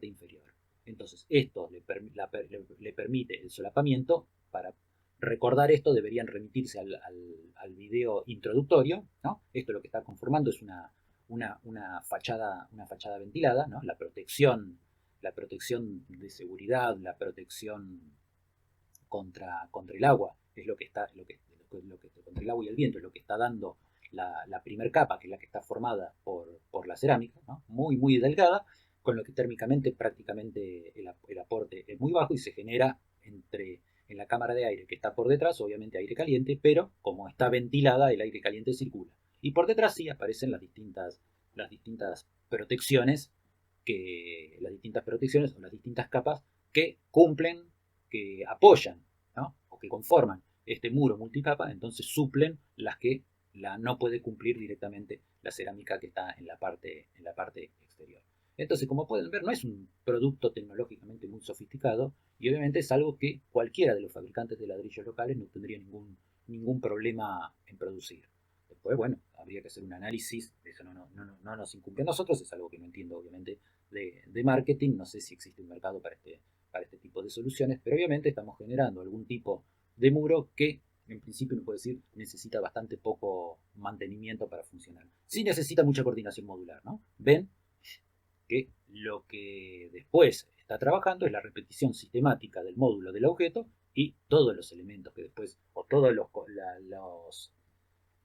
inferior. Entonces, esto le permite el solapamiento. Para recordar esto, deberían remitirse al video introductorio, ¿no? Esto lo que está conformando es una fachada ventilada, ¿no? La protección de seguridad, la protección contra el agua, es lo que contra el agua y el viento, es lo que está dando la primer capa, que es la que está formada por la cerámica, ¿no? Muy, muy delgada, con lo que térmicamente prácticamente el aporte es muy bajo y se genera en la cámara de aire que está por detrás, obviamente aire caliente, pero como está ventilada, el aire caliente circula. Y por detrás sí aparecen las distintas protecciones, o las distintas capas que cumplen, que apoyan, ¿no? O que conforman este muro multicapa. Entonces suplen las que no puede cumplir directamente la cerámica que está en la parte exterior. Entonces, como pueden ver, no es un producto tecnológicamente muy sofisticado, y obviamente es algo que cualquiera de los fabricantes de ladrillos locales no tendría ningún problema en producir. Después, bueno, habría que hacer un análisis, eso no nos incumbe a nosotros, es algo que no entiendo obviamente de marketing. No sé si existe un mercado para este tipo de soluciones, pero obviamente estamos generando algún tipo de muro que en principio uno puede decir necesita bastante poco mantenimiento para funcionar. Sí necesita mucha coordinación modular, ¿no? Ven que lo que después está trabajando es la repetición sistemática del módulo del objeto, y todos los elementos que después, o todos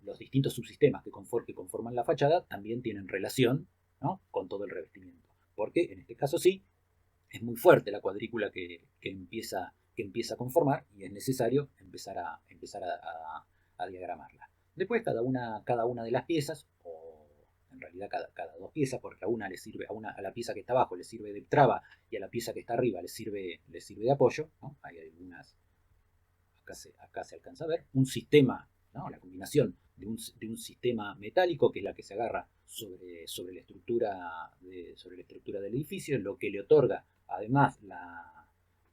los distintos subsistemas que conforman la fachada, también tienen relación, ¿no? Con todo el revestimiento. Porque en este caso sí, es muy fuerte la cuadrícula que empieza a conformar, y es necesario empezar a diagramarla. Después cada una de las piezas, o en realidad cada dos piezas, porque a la pieza que está abajo le sirve de traba, y a la pieza que está arriba le sirve de apoyo, ¿no? Hay algunas, acá se alcanza a ver, un sistema, ¿no? La combinación de un sistema metálico, que es la que se agarra sobre la estructura del edificio, lo que le otorga además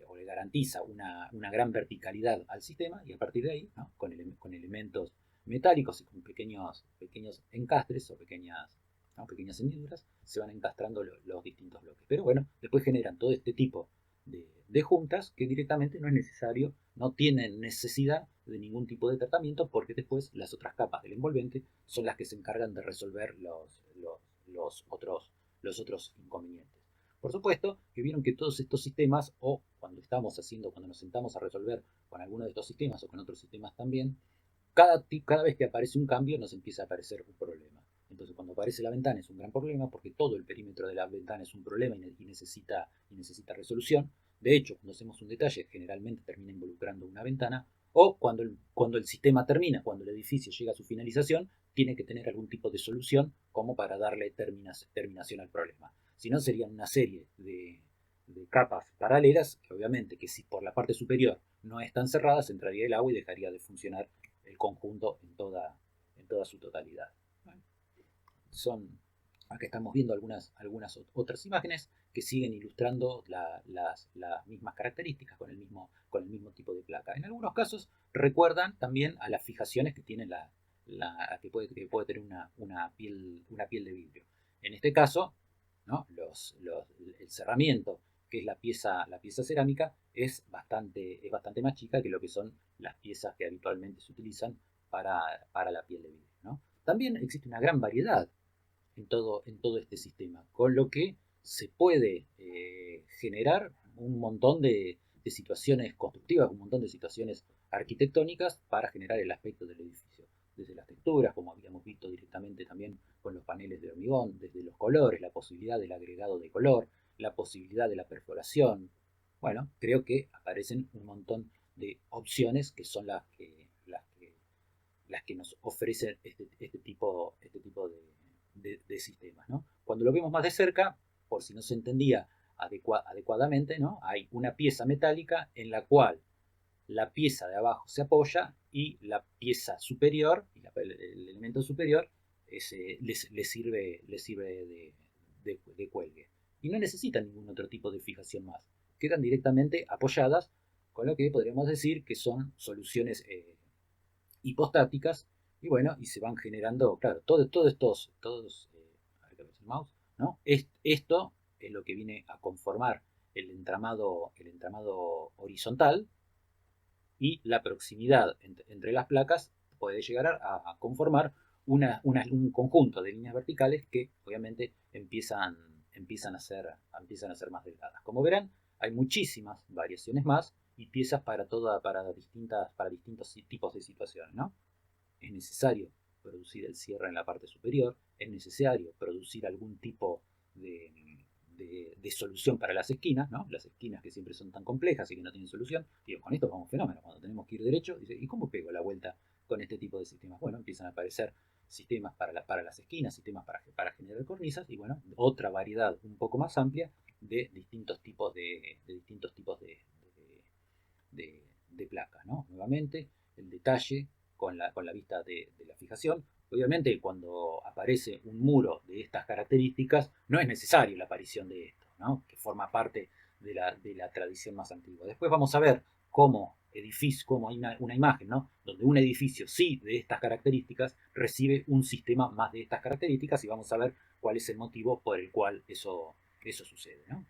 o le garantiza una gran verticalidad al sistema, y a partir de ahí, ¿no? con elementos metálicos y con pequeños encastres, o pequeñas hendiduras, se van encastrando los distintos bloques. Pero bueno, después generan todo este tipo de juntas que directamente no es necesario, no tienen necesidad de ningún tipo de tratamiento, porque después las otras capas del envolvente son las que se encargan de resolver los otros inconvenientes. Por supuesto que vieron que todos estos sistemas, o cuando nos sentamos a resolver con alguno de estos sistemas o con otros sistemas también, cada vez que aparece un cambio nos empieza a aparecer un problema. Entonces, cuando aparece la ventana es un gran problema porque todo el perímetro de la ventana es un problema y necesita resolución. De hecho, cuando hacemos un detalle, generalmente termina involucrando una ventana, o cuando el sistema termina, cuando el edificio llega a su finalización, tiene que tener algún tipo de solución como para darle terminación al problema. Si no, serían una serie de capas paralelas, que obviamente que si por la parte superior no están cerradas, entraría el agua y dejaría de funcionar el conjunto en toda su totalidad. Bueno, acá estamos viendo algunas otras imágenes que siguen ilustrando las mismas características con el mismo tipo de placa. En algunos casos recuerdan también a las fijaciones que tiene que puede tener una piel de vidrio. En este caso, ¿no? El cerramiento, que es la pieza cerámica, es bastante más chica que lo que son las piezas que habitualmente se utilizan para la piel de vidrio, ¿no? También existe una gran variedad en todo este sistema, con lo que se puede generar un montón de situaciones constructivas, un montón de situaciones arquitectónicas para generar el aspecto del edificio. Desde las texturas, como habíamos visto directamente también con los paneles de hormigón, desde los colores, la posibilidad del agregado de color, la posibilidad de la perforación. Bueno, creo que aparecen un montón de opciones que son las que nos ofrecen este tipo de sistemas, ¿no? Cuando lo vemos más de cerca, por si no se entendía adecuadamente, ¿no? Hay una pieza metálica en la cual la pieza de abajo se apoya y la pieza superior, el elemento superior, le sirve de cuelgue. Y no necesitan ningún otro tipo de fijación más. Quedan directamente apoyadas, con lo que podríamos decir que son soluciones hipostáticas, y bueno, y se van generando, claro, a ver, el mouse, ¿no? Esto es lo que viene a conformar el entramado horizontal, y la proximidad entre las placas puede llegar a conformar un conjunto de líneas verticales que obviamente empiezan a ser más delgadas. Como verán, hay muchísimas variaciones más y piezas para distintos tipos de situaciones, ¿no? Es necesario producir el cierre en la parte superior, es necesario producir algún tipo de, solución para las esquinas, ¿no? Las esquinas que siempre son tan complejas y que no tienen solución. Digo, con esto vamos fenómeno. Cuando tenemos que ir derecho, dice, ¿y cómo pego la vuelta con este tipo de sistemas? Bueno, empiezan a aparecer sistemas para las esquinas, sistemas para generar cornisas y bueno, otra variedad un poco más amplia de distintos tipos de placas, ¿no? Nuevamente, el detalle con la vista de la fijación. Obviamente, cuando aparece un muro de estas características, no es necesario la aparición de esto, ¿no? Que forma parte de la tradición más antigua. Después vamos a ver cómo hay una imagen, ¿no? Donde un edificio sí de estas características recibe un sistema más de estas características y vamos a ver cuál es el motivo por el cual eso sucede, ¿no?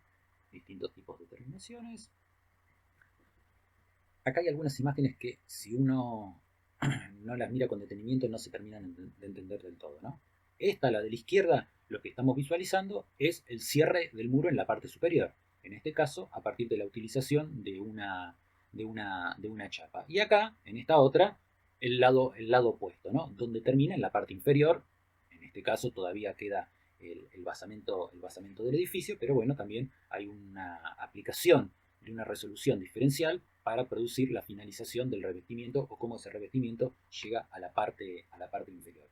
Distintos tipos de terminaciones. Acá hay algunas imágenes que si uno no las mira con detenimiento no se terminan de entender del todo, ¿no? Esta, la de la izquierda, lo que estamos visualizando es el cierre del muro en la parte superior. En este caso, a partir de la utilización de una chapa. Y acá, en esta otra, el lado opuesto, ¿no? Donde termina en la parte inferior. En este caso todavía queda el basamento del edificio, pero bueno, también hay una aplicación de una resolución diferencial para producir la finalización del revestimiento o cómo ese revestimiento llega a la parte inferior.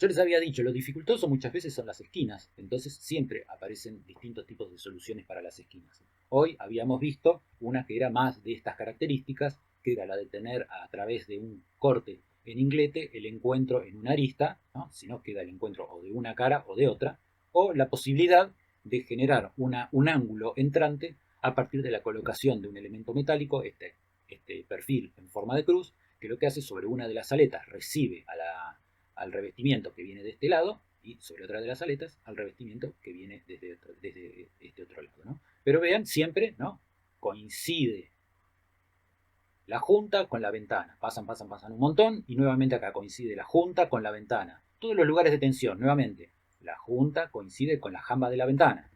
Yo les había dicho, lo dificultoso muchas veces son las esquinas, entonces siempre aparecen distintos tipos de soluciones para las esquinas. Hoy habíamos visto una que era más de estas características, que era la de tener a través de un corte en inglete el encuentro en una arista, ¿no? Si no queda el encuentro o de una cara o de otra, o la posibilidad de generar un ángulo entrante a partir de la colocación de un elemento metálico, este perfil en forma de cruz, que lo que hace sobre una de las aletas recibe al revestimiento que viene de este lado y sobre otra de las aletas al revestimiento que viene desde este otro lado, ¿no? Pero vean, siempre, ¿no? Coincide la junta con la ventana. Pasan un montón y nuevamente acá coincide la junta con la ventana. Todos los lugares de tensión, nuevamente, la junta coincide con la jamba de la ventana.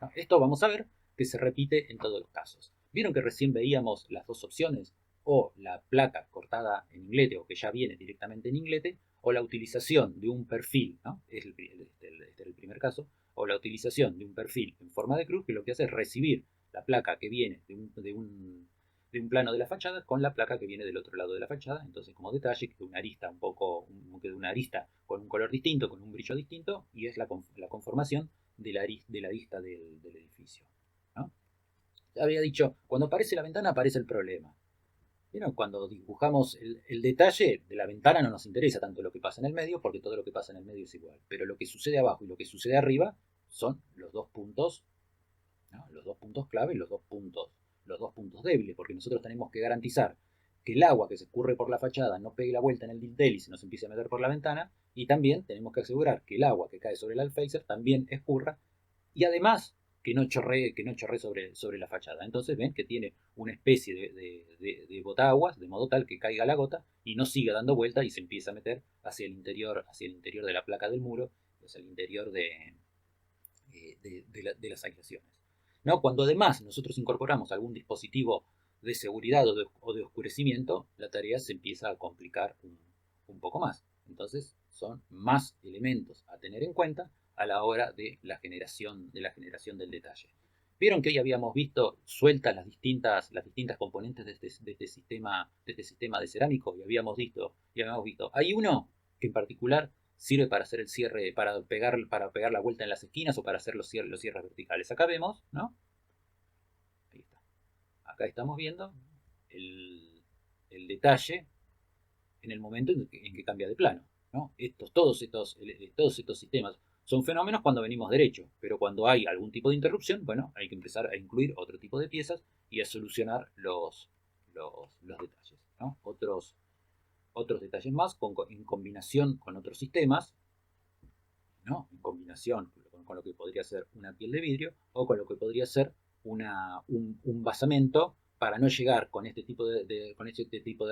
¿No? Esto vamos a ver que se repite en todos los casos. ¿Vieron que recién veíamos las dos opciones? O la placa cortada en inglete o que ya viene directamente en inglete, o la utilización de un perfil, ¿no? Este es el primer caso, o la utilización de un perfil en forma de cruz que lo que hace es recibir la placa que viene de un plano de la fachada con la placa que viene del otro lado de la fachada. Entonces, como detalle, queda una arista queda una arista con un color distinto, con un brillo distinto, y es la conformación de la arista del edificio, ¿no? Había dicho, cuando aparece la ventana aparece el problema. ¿Vieron? Cuando dibujamos el detalle de la ventana no nos interesa tanto lo que pasa en el medio, porque todo lo que pasa en el medio es igual. Pero lo que sucede abajo y lo que sucede arriba son los dos puntos, ¿no? Los dos puntos clave y los dos puntos débiles, porque nosotros tenemos que garantizar que el agua que se escurre por la fachada no pegue la vuelta en el dintel y se nos empiece a meter por la ventana, y también tenemos que asegurar que el agua que cae sobre el alféizar también escurra y además que no chorree sobre la fachada. Entonces ven que tiene una especie de botaguas, de modo tal que caiga la gota y no siga dando vuelta y se empieza a meter hacia el interior de la placa del muro, hacia el interior de las aislaciones. ¿No? Cuando además nosotros incorporamos algún dispositivo de seguridad o de oscurecimiento, la tarea se empieza a complicar un poco más. Entonces son más elementos a tener en cuenta a la hora de la generación del detalle. Vieron que hoy habíamos visto sueltas las distintas componentes de este sistema de cerámico y habíamos visto, hay uno que en particular sirve para hacer el cierre, para pegar la vuelta en las esquinas o para hacer los cierres verticales. Acá vemos, ¿no? Ahí está. Acá estamos viendo el detalle en el momento en que cambia de plano, ¿no? Todos estos sistemas son fenómenos cuando venimos derecho, pero cuando hay algún tipo de interrupción, bueno, hay que empezar a incluir otro tipo de piezas y a solucionar los detalles, ¿no? Otros detalles más en combinación con otros sistemas, ¿no? En combinación con lo que podría ser una piel de vidrio o con lo que podría ser un basamento para no llegar con este tipo de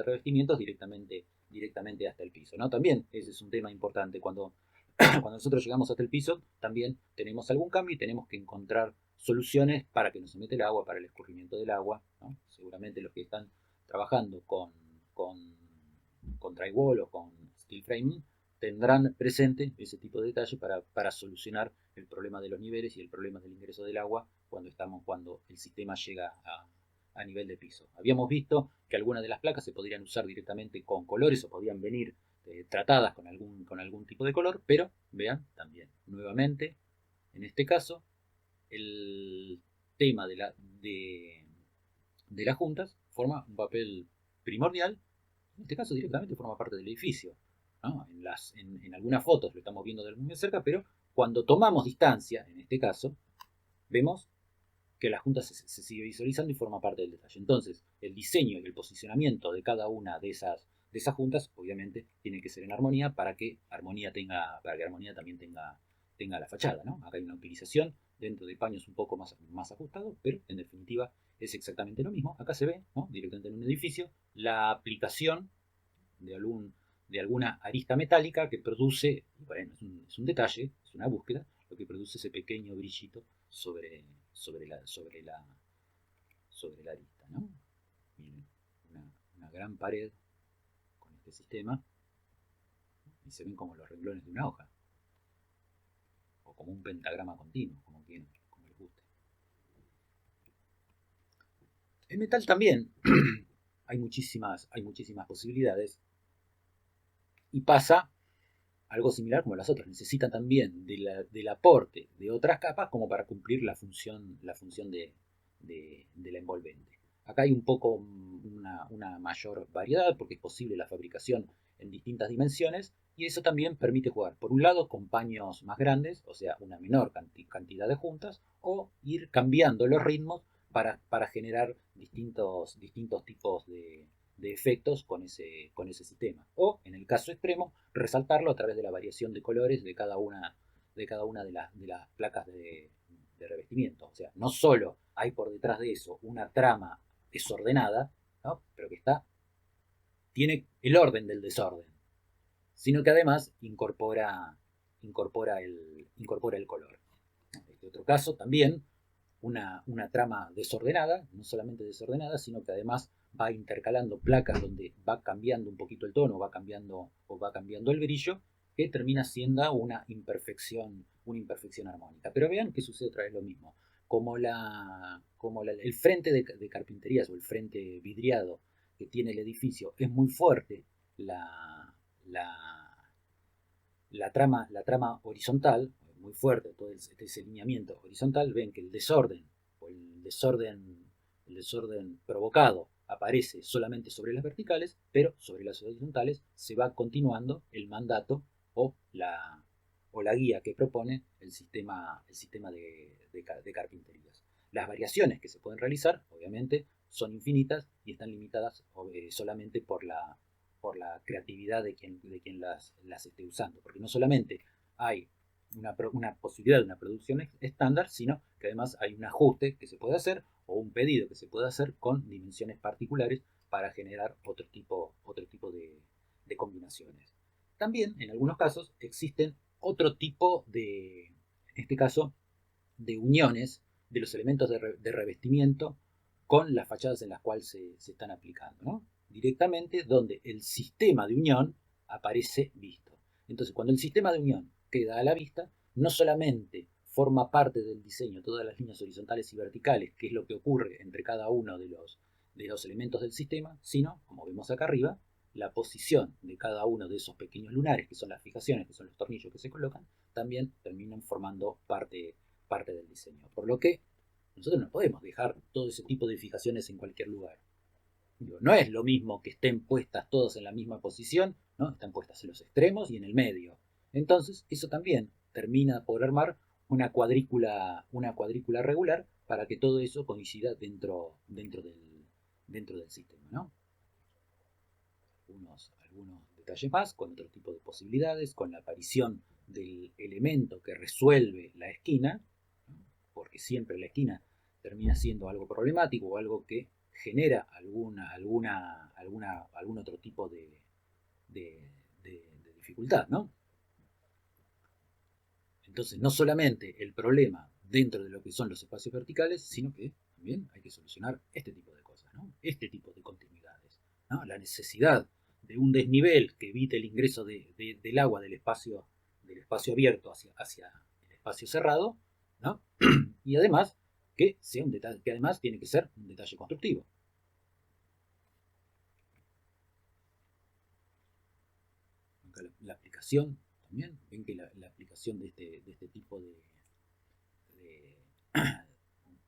revestimientos directamente hasta el piso, ¿no? También ese es un tema importante. Cuando nosotros llegamos hasta el piso, también tenemos algún cambio y tenemos que encontrar soluciones para que no se mete el agua, para el escurrimiento del agua, ¿no? Seguramente los que están trabajando con drywall o con steel framing tendrán presente ese tipo de detalle para solucionar el problema de los niveles y el problema del ingreso del agua cuando el sistema llega a nivel de piso. Habíamos visto que algunas de las placas se podrían usar directamente con colores o podían venir tratadas con algún tipo de color, pero vean también, nuevamente, en este caso, el tema de las juntas forma un papel primordial. En este caso directamente forma parte del edificio, ¿no? En algunas fotos lo estamos viendo de muy cerca, pero cuando tomamos distancia, en este caso, vemos que la junta se sigue visualizando y forma parte del detalle. Entonces, el diseño y el posicionamiento de cada una de esas juntas, obviamente, tiene que ser en armonía para que armonía también tenga la fachada, ¿no? Acá hay una utilización dentro de paños un poco más ajustados, pero en definitiva es exactamente lo mismo. Acá se ve, ¿no? Directamente en un edificio, la aplicación de alguna arista metálica que produce, bueno, es un detalle, es una búsqueda, lo que produce ese pequeño brillito sobre la arista, ¿no? Miren, una gran pared con este sistema y se ven como los renglones de una hoja o como un pentagrama continuo, como les guste. En metal también hay muchísimas posibilidades y pasa algo similar como las otras. Necesitan también del aporte de otras capas como para cumplir la función de la envolvente. Acá hay un poco una mayor variedad porque es posible la fabricación en distintas dimensiones y eso también permite jugar, por un lado, con paños más grandes, o sea, una menor cantidad de juntas, o ir cambiando los ritmos para generar distintos tipos de efectos con ese sistema. O, en el caso extremo, resaltarlo a través de la variación de colores de cada una de las placas de revestimiento. O sea, no solo hay por detrás de eso una trama desordenada, ¿no? Pero que tiene el orden del desorden, sino que además incorpora el color. En este otro caso también una trama desordenada, no solamente desordenada, sino que además va intercalando placas donde va cambiando un poquito el tono, va cambiando el brillo, que termina siendo una imperfección armónica. Pero vean que sucede otra vez lo mismo. El frente de carpinterías o el frente vidriado que tiene el edificio es muy fuerte, la, la, la trama horizontal, muy fuerte, todo ese lineamiento horizontal, ven que el desorden provocado aparece solamente sobre las verticales, pero sobre las horizontales se va continuando el mandato o la guía que propone el sistema de carpinterías. Las variaciones que se pueden realizar, obviamente, son infinitas y están limitadas solamente por la creatividad de quien las esté usando. Porque no solamente hay una posibilidad de una producción estándar, sino que además hay un ajuste que se puede hacer o un pedido que se puede hacer con dimensiones particulares para generar otro tipo de combinaciones. También, en algunos casos, existen otro tipo en este caso, de uniones de los elementos de revestimiento con las fachadas en las cuales se están aplicando, ¿no? Directamente donde el sistema de unión aparece visto. Entonces, cuando el sistema de unión queda a la vista, no solamente forma parte del diseño todas las líneas horizontales y verticales, que es lo que ocurre entre cada uno de los elementos del sistema, sino, como vemos acá arriba, la posición de cada uno de esos pequeños lunares, que son las fijaciones, que son los tornillos que se colocan, también terminan formando parte del diseño. Por lo que nosotros no podemos dejar todo ese tipo de fijaciones en cualquier lugar. No es lo mismo que estén puestas todas en la misma posición, ¿no? Están puestas en los extremos y en el medio. Entonces, eso también termina por armar una cuadrícula regular para que todo eso coincida dentro del sistema, ¿no? Algunos detalles más, con otro tipo de posibilidades, con la aparición del elemento que resuelve la esquina, ¿no? Porque siempre la esquina termina siendo algo problemático o algo que genera algún otro tipo de dificultad, ¿no? Entonces, no solamente el problema dentro de lo que son los espacios verticales, sino que también hay que solucionar este tipo de cosas, ¿no? Este tipo de continuidades, ¿no? La necesidad de un desnivel que evite el ingreso del agua del espacio abierto hacia el espacio cerrado, ¿no? Y además que sea un detalle, que además tiene que ser un detalle constructivo. La aplicación también, ven que la aplicación de este tipo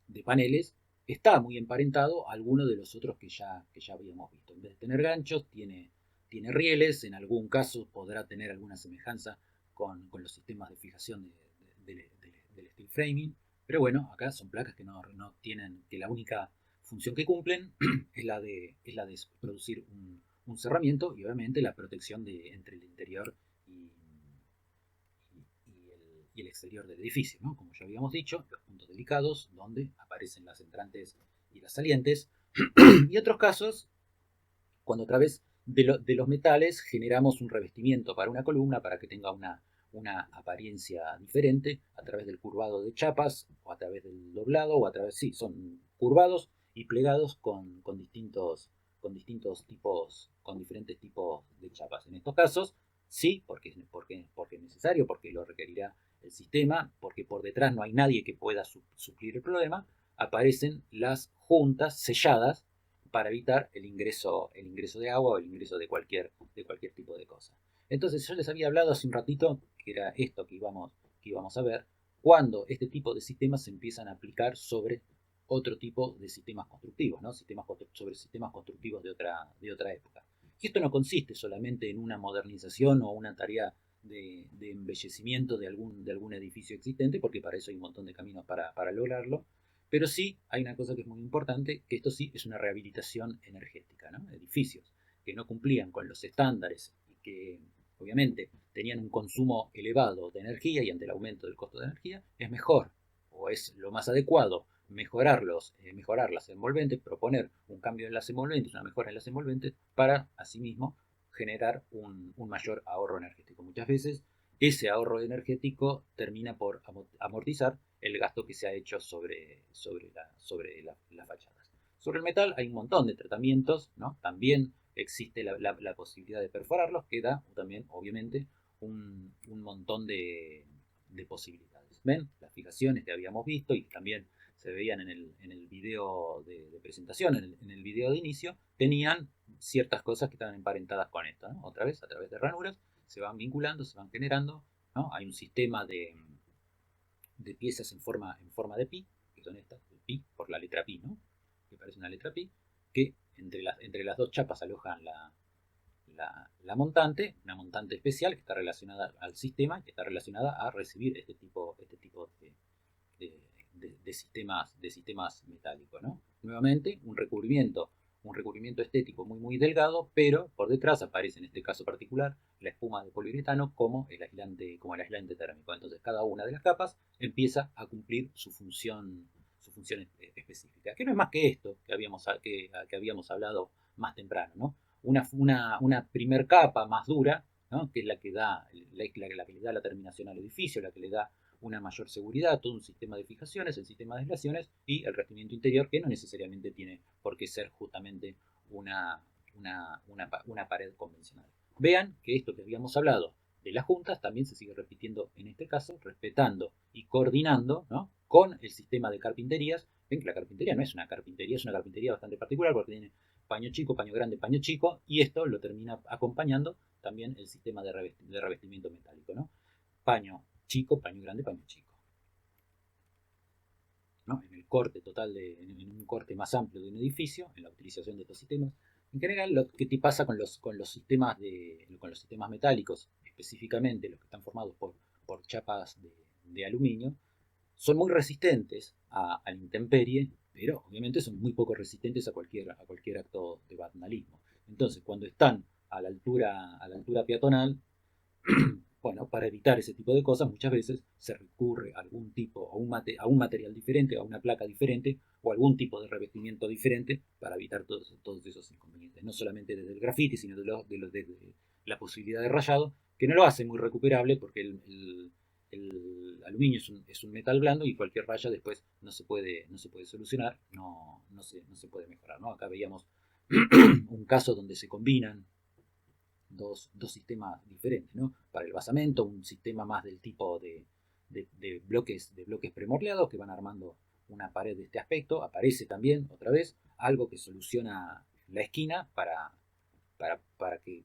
de paneles está muy emparentado a alguno de los otros que ya habíamos visto. En vez de tener ganchos, tiene rieles, en algún caso podrá tener alguna semejanza con los sistemas de fijación del steel framing, pero bueno, acá son placas que no tienen, que la única función que cumplen es la de producir un cerramiento y obviamente la protección entre el interior y el exterior del edificio, ¿no? Como ya habíamos dicho, los puntos delicados donde aparecen las entrantes y las salientes. Y otros casos, cuando a través de los metales generamos un revestimiento para una columna para que tenga una apariencia diferente a través del curvado de chapas o a través del doblado o a través, sí, son curvados y plegados con distintos tipos, con diferentes tipos de chapas. En estos casos, sí, porque es necesario, porque lo requerirá el sistema, porque por detrás no hay nadie que pueda suplir el problema, aparecen las juntas selladas para evitar el ingreso de agua o el ingreso de cualquier tipo de cosa. Entonces yo les había hablado hace un ratito que era esto que íbamos a ver, cuando este tipo de sistemas se empiezan a aplicar sobre otro tipo de sistemas constructivos, ¿no? Sobre sistemas constructivos de otra época. Y esto no consiste solamente en una modernización o una tarea de embellecimiento de algún edificio existente, porque para eso hay un montón de caminos para lograrlo, pero sí hay una cosa que es muy importante, que esto sí es una rehabilitación energética, ¿no? Edificios que no cumplían con los estándares y que obviamente tenían un consumo elevado de energía y ante el aumento del costo de energía, es mejor o es lo más adecuado mejorar las envolventes, proponer un cambio en las envolventes, una mejora en las envolventes para asimismo generar un mayor ahorro energético. Muchas veces ese ahorro energético termina por amortizar el gasto que se ha hecho sobre las fachadas. Sobre el metal hay un montón de tratamientos, ¿no? También existe la posibilidad de perforarlos, que da también, obviamente, un montón de posibilidades. ¿Ven? Las fijaciones que habíamos visto y que también se veían en el video de presentación, en el video de inicio, tenían ciertas cosas que estaban emparentadas con esto, ¿no? Otra vez, a través de ranuras, se van vinculando, se van generando, ¿no? Hay un sistema de piezas en forma de pi, que son estas, pi por la letra pi, ¿no? Que parece una letra pi, que entre las dos chapas alojan la montante, una montante especial que está relacionada al sistema, que está relacionada a recibir este tipo de sistemas metálicos, ¿no? Nuevamente, un recubrimiento estético muy delgado, pero por detrás aparece, en este caso particular, la espuma de poliuretano como el aislante térmico. Entonces, cada una de las capas empieza a cumplir su función específica, que no es más que esto que habíamos hablado más temprano, ¿no? Una primer capa más dura, ¿no? Que es la que le da la terminación al edificio, la que le da una mayor seguridad, todo un sistema de fijaciones, el sistema de aislaciones y el revestimiento interior, que no necesariamente tiene por qué ser justamente una pared convencional. Vean que esto que habíamos hablado de las juntas también se sigue repitiendo en este caso, respetando y coordinando, ¿no? Con el sistema de carpinterías. Ven que la carpintería no es una carpintería, es una carpintería bastante particular porque tiene paño chico, paño grande, paño chico, y esto lo termina acompañando también el sistema de revestimiento metálico, ¿no? Paño chico, paño grande, paño chico, ¿no? En el corte total, en un corte más amplio de un edificio, en la utilización de estos sistemas. En general, lo que te pasa con los sistemas metálicos, específicamente los que están formados por chapas de aluminio, son muy resistentes a la intemperie, pero obviamente son muy poco resistentes a cualquier acto de vandalismo. Entonces, cuando están a la altura peatonal, bueno, para evitar ese tipo de cosas, muchas veces se recurre a algún tipo, a un material diferente, a una placa diferente, o algún tipo de revestimiento diferente para evitar todos esos inconvenientes. No solamente desde el grafiti, sino de la posibilidad de rayado, que no lo hace muy recuperable porque el aluminio es un metal blando y cualquier raya después no se puede solucionar, no se puede mejorar, ¿no? Acá veíamos un caso donde se combinan dos sistemas diferentes, ¿no? Para el basamento, un sistema más del tipo de bloques premorleados que van armando una pared de este aspecto. Aparece también, otra vez, algo que soluciona la esquina para que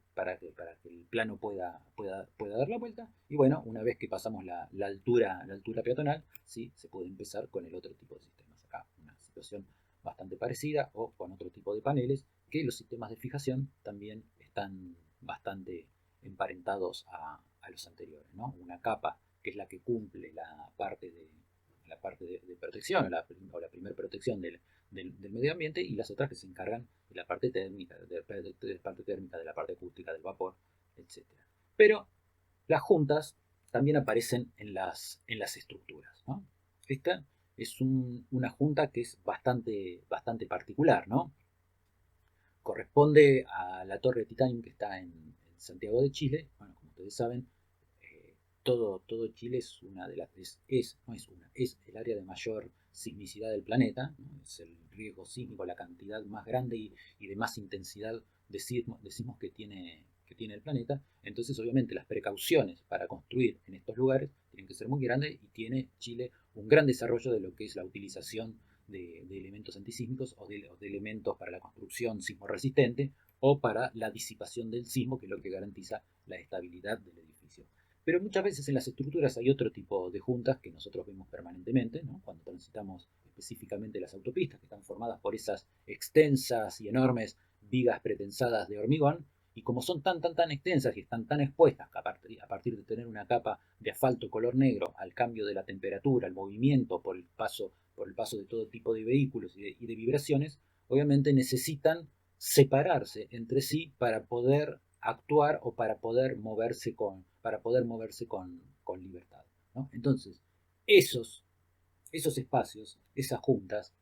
el plano pueda dar la vuelta. Y bueno, una vez que pasamos la altura peatonal, ¿sí? Se puede empezar con el otro tipo de sistemas. Acá una situación bastante parecida o con otro tipo de paneles que los sistemas de fijación también están bastante emparentados a los anteriores, ¿no? Una capa que es la que cumple la parte de protección o la primera protección del medio ambiente y las otras que se encargan de la parte térmica, de la parte acústica del vapor, etc. Pero las juntas también aparecen en las estructuras, ¿no? Esta es una junta que es bastante particular, ¿no? Corresponde a la Torre Titanium que está en Santiago de Chile. Bueno, como ustedes saben, todo Chile es una de las es el área de mayor sismicidad del planeta, ¿no? Es el riesgo sísmico, la cantidad más grande y de más intensidad de sismos que tiene el planeta. Entonces, obviamente, las precauciones para construir en estos lugares tienen que ser muy grandes y tiene Chile un gran desarrollo de lo que es la utilización de elementos antisísmicos o de elementos para la construcción sismo resistente o para la disipación del sismo, que es lo que garantiza la estabilidad del edificio. Pero muchas veces en las estructuras hay otro tipo de juntas que nosotros vemos permanentemente, ¿no? Cuando transitamos específicamente las autopistas, que están formadas por esas extensas y enormes vigas pretensadas de hormigón, y como son tan extensas y están tan expuestas a partir de tener una capa de asfalto color negro al cambio de la temperatura, al movimiento por el paso de todo tipo de vehículos y de vibraciones, obviamente necesitan separarse entre sí para poder actuar o para poder moverse con libertad, ¿no? Entonces, esos espacios, esas juntas,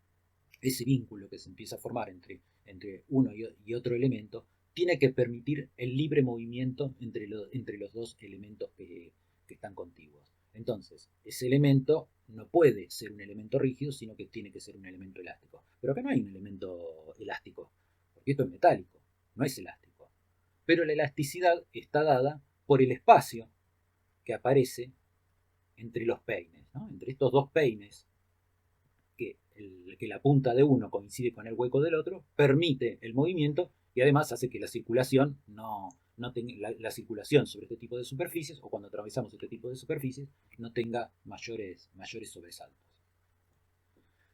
ese vínculo que se empieza a formar entre uno y otro elemento, tiene que permitir el libre movimiento entre los dos elementos que están contiguos. Entonces, ese elemento no puede ser un elemento rígido, sino que tiene que ser un elemento elástico. Pero acá no hay un elemento elástico, porque esto es metálico, no es elástico. Pero la elasticidad está dada por el espacio que aparece entre los peines, ¿no? Entre estos dos peines, que la punta de uno coincide con el hueco del otro, permite el movimiento y además hace que la circulación no tenga, la circulación sobre este tipo de superficies, o cuando atravesamos este tipo de superficies, no tenga mayores sobresaltos.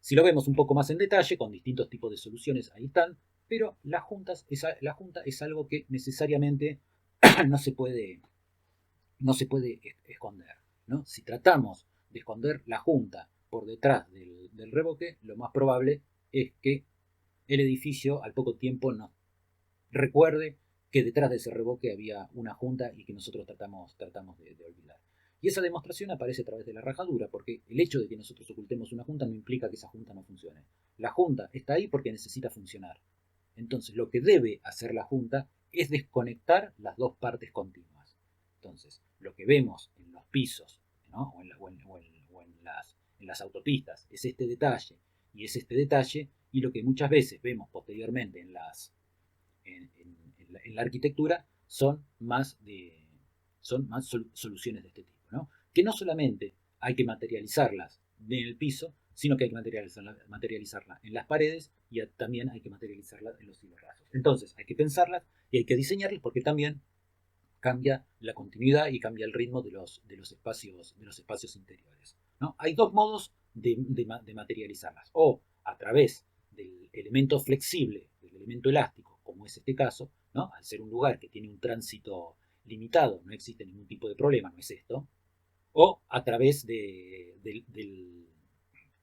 Si lo vemos un poco más en detalle, con distintos tipos de soluciones, ahí están, pero la junta es algo que necesariamente no se puede esconder, ¿no? Si tratamos de esconder la junta por detrás del revoque, lo más probable es que el edificio al poco tiempo nos recuerde que detrás de ese revoque había una junta y que nosotros tratamos de olvidar. Y esa demostración aparece a través de la rajadura, porque el hecho de que nosotros ocultemos una junta no implica que esa junta no funcione. La junta está ahí porque necesita funcionar. Entonces, lo que debe hacer la junta es desconectar las dos partes continuas. Entonces, lo que vemos en los pisos, ¿no? En las autopistas es este detalle y es este detalle, y lo que muchas veces vemos posteriormente en la arquitectura son más soluciones de este tipo, ¿no? Que no solamente hay que materializarlas en el piso, sino que hay que materializarla en las paredes, y también hay que materializarla en los hilos rasos. Entonces hay que pensarlas y hay que diseñarlas, porque también cambia la continuidad y cambia el ritmo de los espacios interiores, ¿no? Hay dos modos de materializarlas: o a través del elemento flexible, del elemento elástico, como es este caso, ¿no? Al ser un lugar que tiene un tránsito limitado, no existe ningún tipo de problema, no es esto, o a través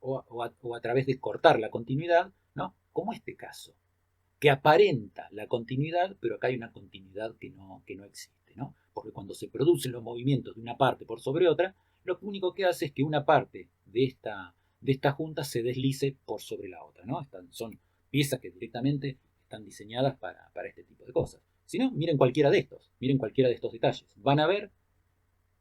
o a través de cortar la continuidad, ¿no? Como este caso, que aparenta la continuidad, pero acá hay una continuidad que no existe, ¿no? Porque cuando se producen los movimientos de una parte por sobre otra, lo único que hace es que una parte de esta junta se deslice por sobre la otra, ¿no? Son piezas que directamente están diseñadas para este tipo de cosas. Si no, miren cualquiera de estos detalles. Van a ver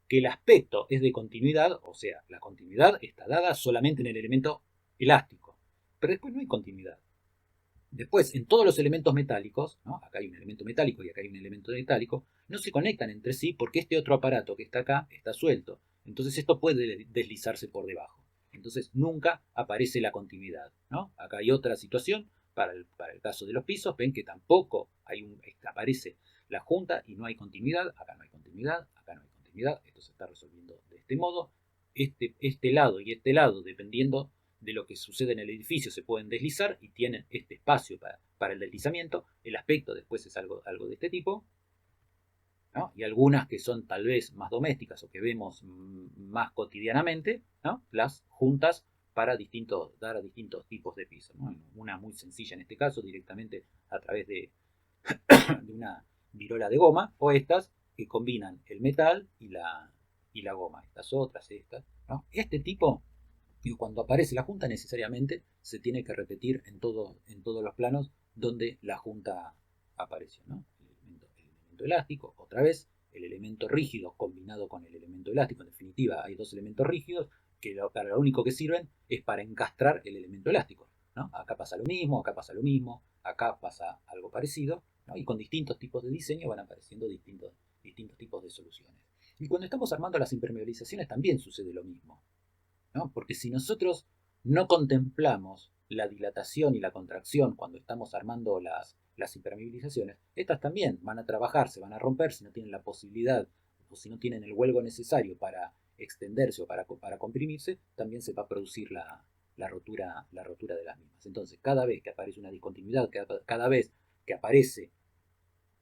que el aspecto es de continuidad, o sea, la continuidad está dada solamente en el elemento elástico, pero después no hay continuidad. Después, en todos los elementos metálicos, ¿no? Acá hay un elemento metálico y acá hay un elemento metálico, no se conectan entre sí porque este otro aparato que está acá está suelto. Entonces esto puede deslizarse por debajo. Entonces nunca aparece la continuidad, ¿no? Acá hay otra situación para el caso de los pisos. Ven que tampoco aparece la junta y no hay continuidad. Acá no hay continuidad, acá no hay continuidad. Esto se está resolviendo de este modo. Este lado y este lado, dependiendo de lo que sucede en el edificio, se pueden deslizar y tienen este espacio para el deslizamiento. El aspecto después es algo de este tipo, ¿no? Y algunas que son tal vez más domésticas o que vemos más cotidianamente, ¿no? Las juntas para dar a distintos tipos de pisos, ¿no? Una muy sencilla en este caso, directamente a través de una virola de goma, o estas que combinan el metal y la goma, estas otras, estas, ¿no? Este tipo, y cuando aparece la junta, necesariamente se tiene que repetir en todos los planos donde la junta apareció, ¿no? El elemento elástico, otra vez, el elemento rígido combinado con el elemento elástico. En definitiva, hay dos elementos rígidos que para lo único que sirven es para encastrar el elemento elástico, ¿no? Acá pasa lo mismo, acá pasa lo mismo, acá pasa algo parecido, ¿no? Y con distintos tipos de diseño van apareciendo distintos tipos de soluciones. Y cuando estamos armando las impermeabilizaciones también sucede lo mismo, ¿no? Porque si nosotros no contemplamos la dilatación y la contracción cuando estamos armando las impermeabilizaciones, estas también van a trabajar, se van a romper si no tienen la posibilidad o si no tienen el huelgo necesario para extenderse o para comprimirse, también se va a producir la rotura de las mismas. Entonces, cada vez que aparece una discontinuidad, cada vez que aparece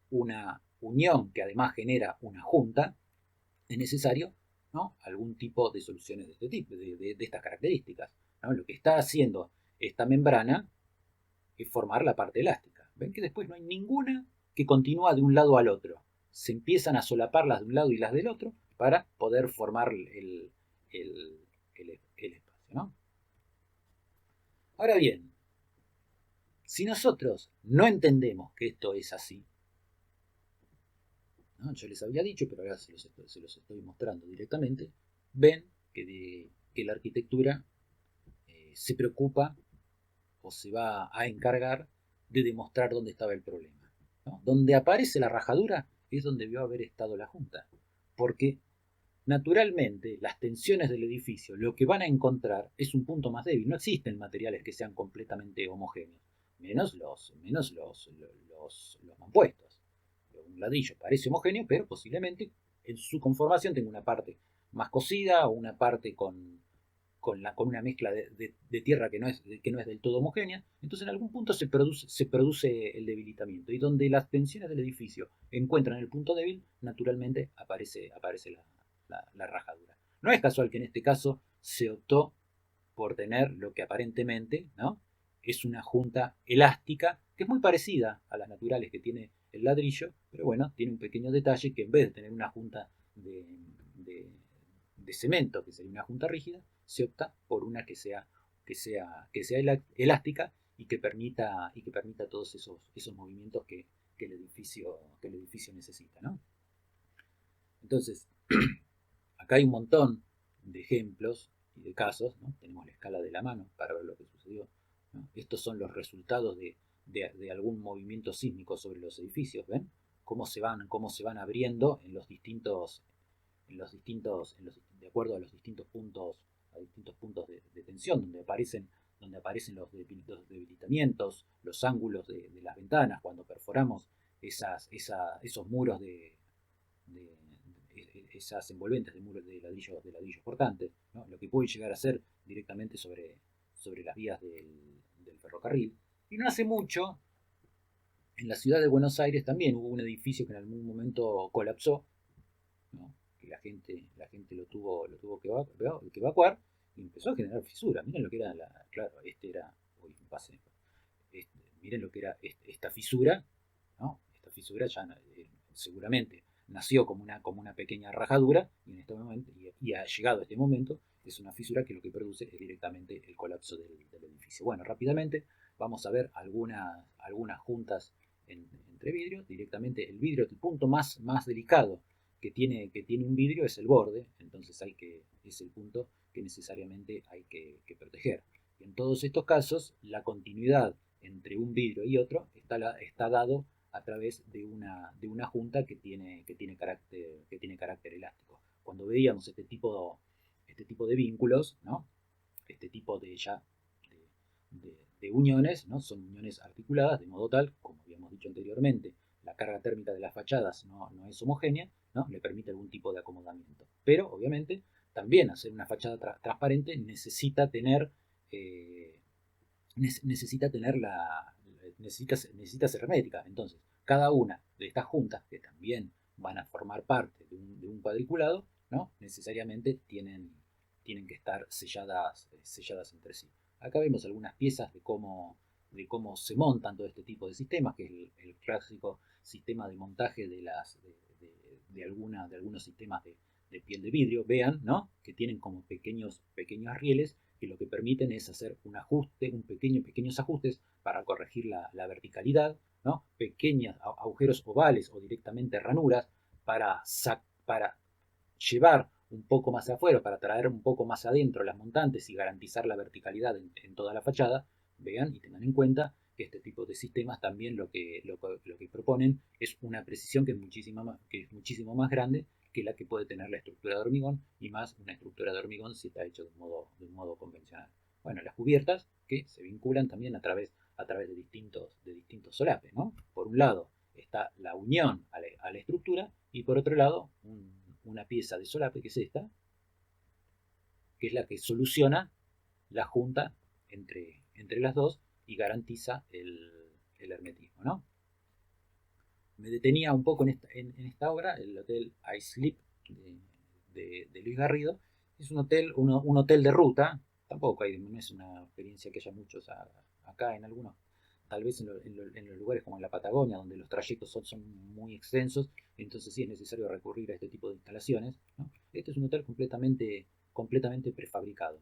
una unión que además genera una junta, es necesario, ¿no? Algún tipo de soluciones de este tipo, de estas características, ¿no? Lo que está haciendo esta membrana es formar la parte elástica. Ven que después no hay ninguna que continúa de un lado al otro. Se empiezan a solapar las de un lado y las del otro para poder formar el espacio, ¿no? Ahora bien, si nosotros no entendemos que esto es así, ¿no? Yo les había dicho, pero ahora se los estoy mostrando directamente, ven que la arquitectura se preocupa o se va a encargar de demostrar dónde estaba el problema, ¿no? Donde aparece la rajadura es donde debió haber estado la Junta, porque naturalmente las tensiones del edificio lo que van a encontrar es un punto más débil. No existen materiales que sean completamente homogéneos, menos los mampuestos. Un ladrillo parece homogéneo, pero posiblemente en su conformación tenga una parte más cocida o una parte con una mezcla de tierra que no es del todo homogénea. Entonces en algún punto se produce el debilitamiento. Y donde las tensiones del edificio encuentran el punto débil, naturalmente aparece la rajadura. No es casual que en este caso se optó por tener lo que aparentemente, ¿no?, es una junta elástica, que es muy parecida a las naturales que tiene el ladrillo, pero bueno, tiene un pequeño detalle que en vez de tener una junta de, de cemento, que sería una junta rígida, se opta por una que sea elástica y que permita todos esos movimientos que el edificio necesita, ¿no? Entonces, acá hay un montón de ejemplos y de casos, ¿no? Tenemos la escala de la mano para ver lo que sucedió, ¿no? Estos son los resultados de algún movimiento sísmico sobre los edificios, ¿ven? Cómo se van abriendo de acuerdo a los distintos puntos de tensión, donde aparecen los debilitamientos, los ángulos de las ventanas, cuando perforamos esos muros de, esas envolventes de muros de ladrillos portantes, ¿no? Lo que puede llegar a ser directamente sobre las vías del ferrocarril. Y no hace mucho, en la ciudad de Buenos Aires también hubo un edificio que en algún momento colapsó, ¿no?, que la gente lo tuvo que evacuar y empezó a generar fisuras. Miren lo que era claro, uy, me pasé, miren lo que era esta fisura, ¿no? Esta fisura ya seguramente nació como una pequeña rajadura y en este momento, y ha llegado a este momento, es una fisura que lo que produce es directamente el colapso del edificio. Bueno, rápidamente vamos a ver algunas juntas entre vidrios. Directamente el vidrio, el punto más delicado que tiene un vidrio es el borde, entonces es el punto que necesariamente hay que proteger. Y en todos estos casos, la continuidad entre un vidrio y otro está dado a través de una junta que tiene carácter elástico. Cuando veíamos este tipo de vínculos, ¿no?, este tipo de uniones, ¿no?, son uniones articuladas, de modo tal, como habíamos dicho anteriormente, la carga térmica de las fachadas no es homogénea, ¿no?, le permite algún tipo de acomodamiento. Pero, obviamente, también hacer una fachada transparente eh, necesita ser hermética. Entonces, cada una de estas juntas, que también van a formar parte de un cuadriculado, ¿no?, necesariamente tienen que estar selladas entre sí. Acá vemos algunas piezas de cómo se montan todo este tipo de sistemas, que es el clásico sistema de montaje de algunos sistemas de piel de vidrio. Vean, ¿no?, que tienen como pequeños rieles que lo que permiten es hacer pequeños ajustes para corregir la verticalidad, ¿no?, pequeños agujeros ovales o directamente ranuras para llevar un poco más afuera, para traer un poco más adentro las montantes y garantizar la verticalidad en toda la fachada. Vean y tengan en cuenta que este tipo de sistemas también lo que proponen es una precisión que es muchísimo más grande que la que puede tener la estructura de hormigón, y más una estructura de hormigón si está hecho de un modo convencional. Bueno, las cubiertas que se vinculan también a través de distintos solapes, ¿no? Por un lado está la unión a la estructura, y por otro lado una pieza de solape, que es esta, que es la que soluciona la junta entre las dos y garantiza el hermetismo, ¿no? Me detenía un poco en esta obra, el Hotel Islip de Luis Garrido. Es un hotel de ruta, tampoco no es una experiencia que haya muchos acá en algunos, tal vez en los lugares como en la Patagonia, donde los trayectos son muy extensos, entonces sí es necesario recurrir a este tipo de instalaciones, ¿no? Este es un hotel completamente prefabricado,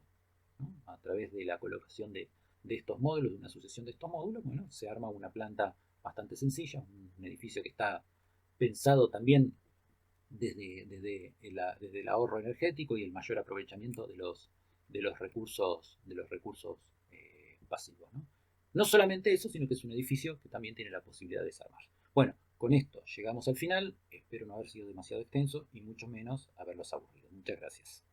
¿no? A través de la colocación de estos módulos, de una sucesión de estos módulos, bueno, se arma una planta bastante sencilla, un edificio que está pensado también desde el ahorro energético y el mayor aprovechamiento de los recursos pasivos, ¿no? No solamente eso, sino que es un edificio que también tiene la posibilidad de desarmar. Bueno, con esto llegamos al final. Espero no haber sido demasiado extenso y mucho menos haberlos aburrido. Muchas gracias.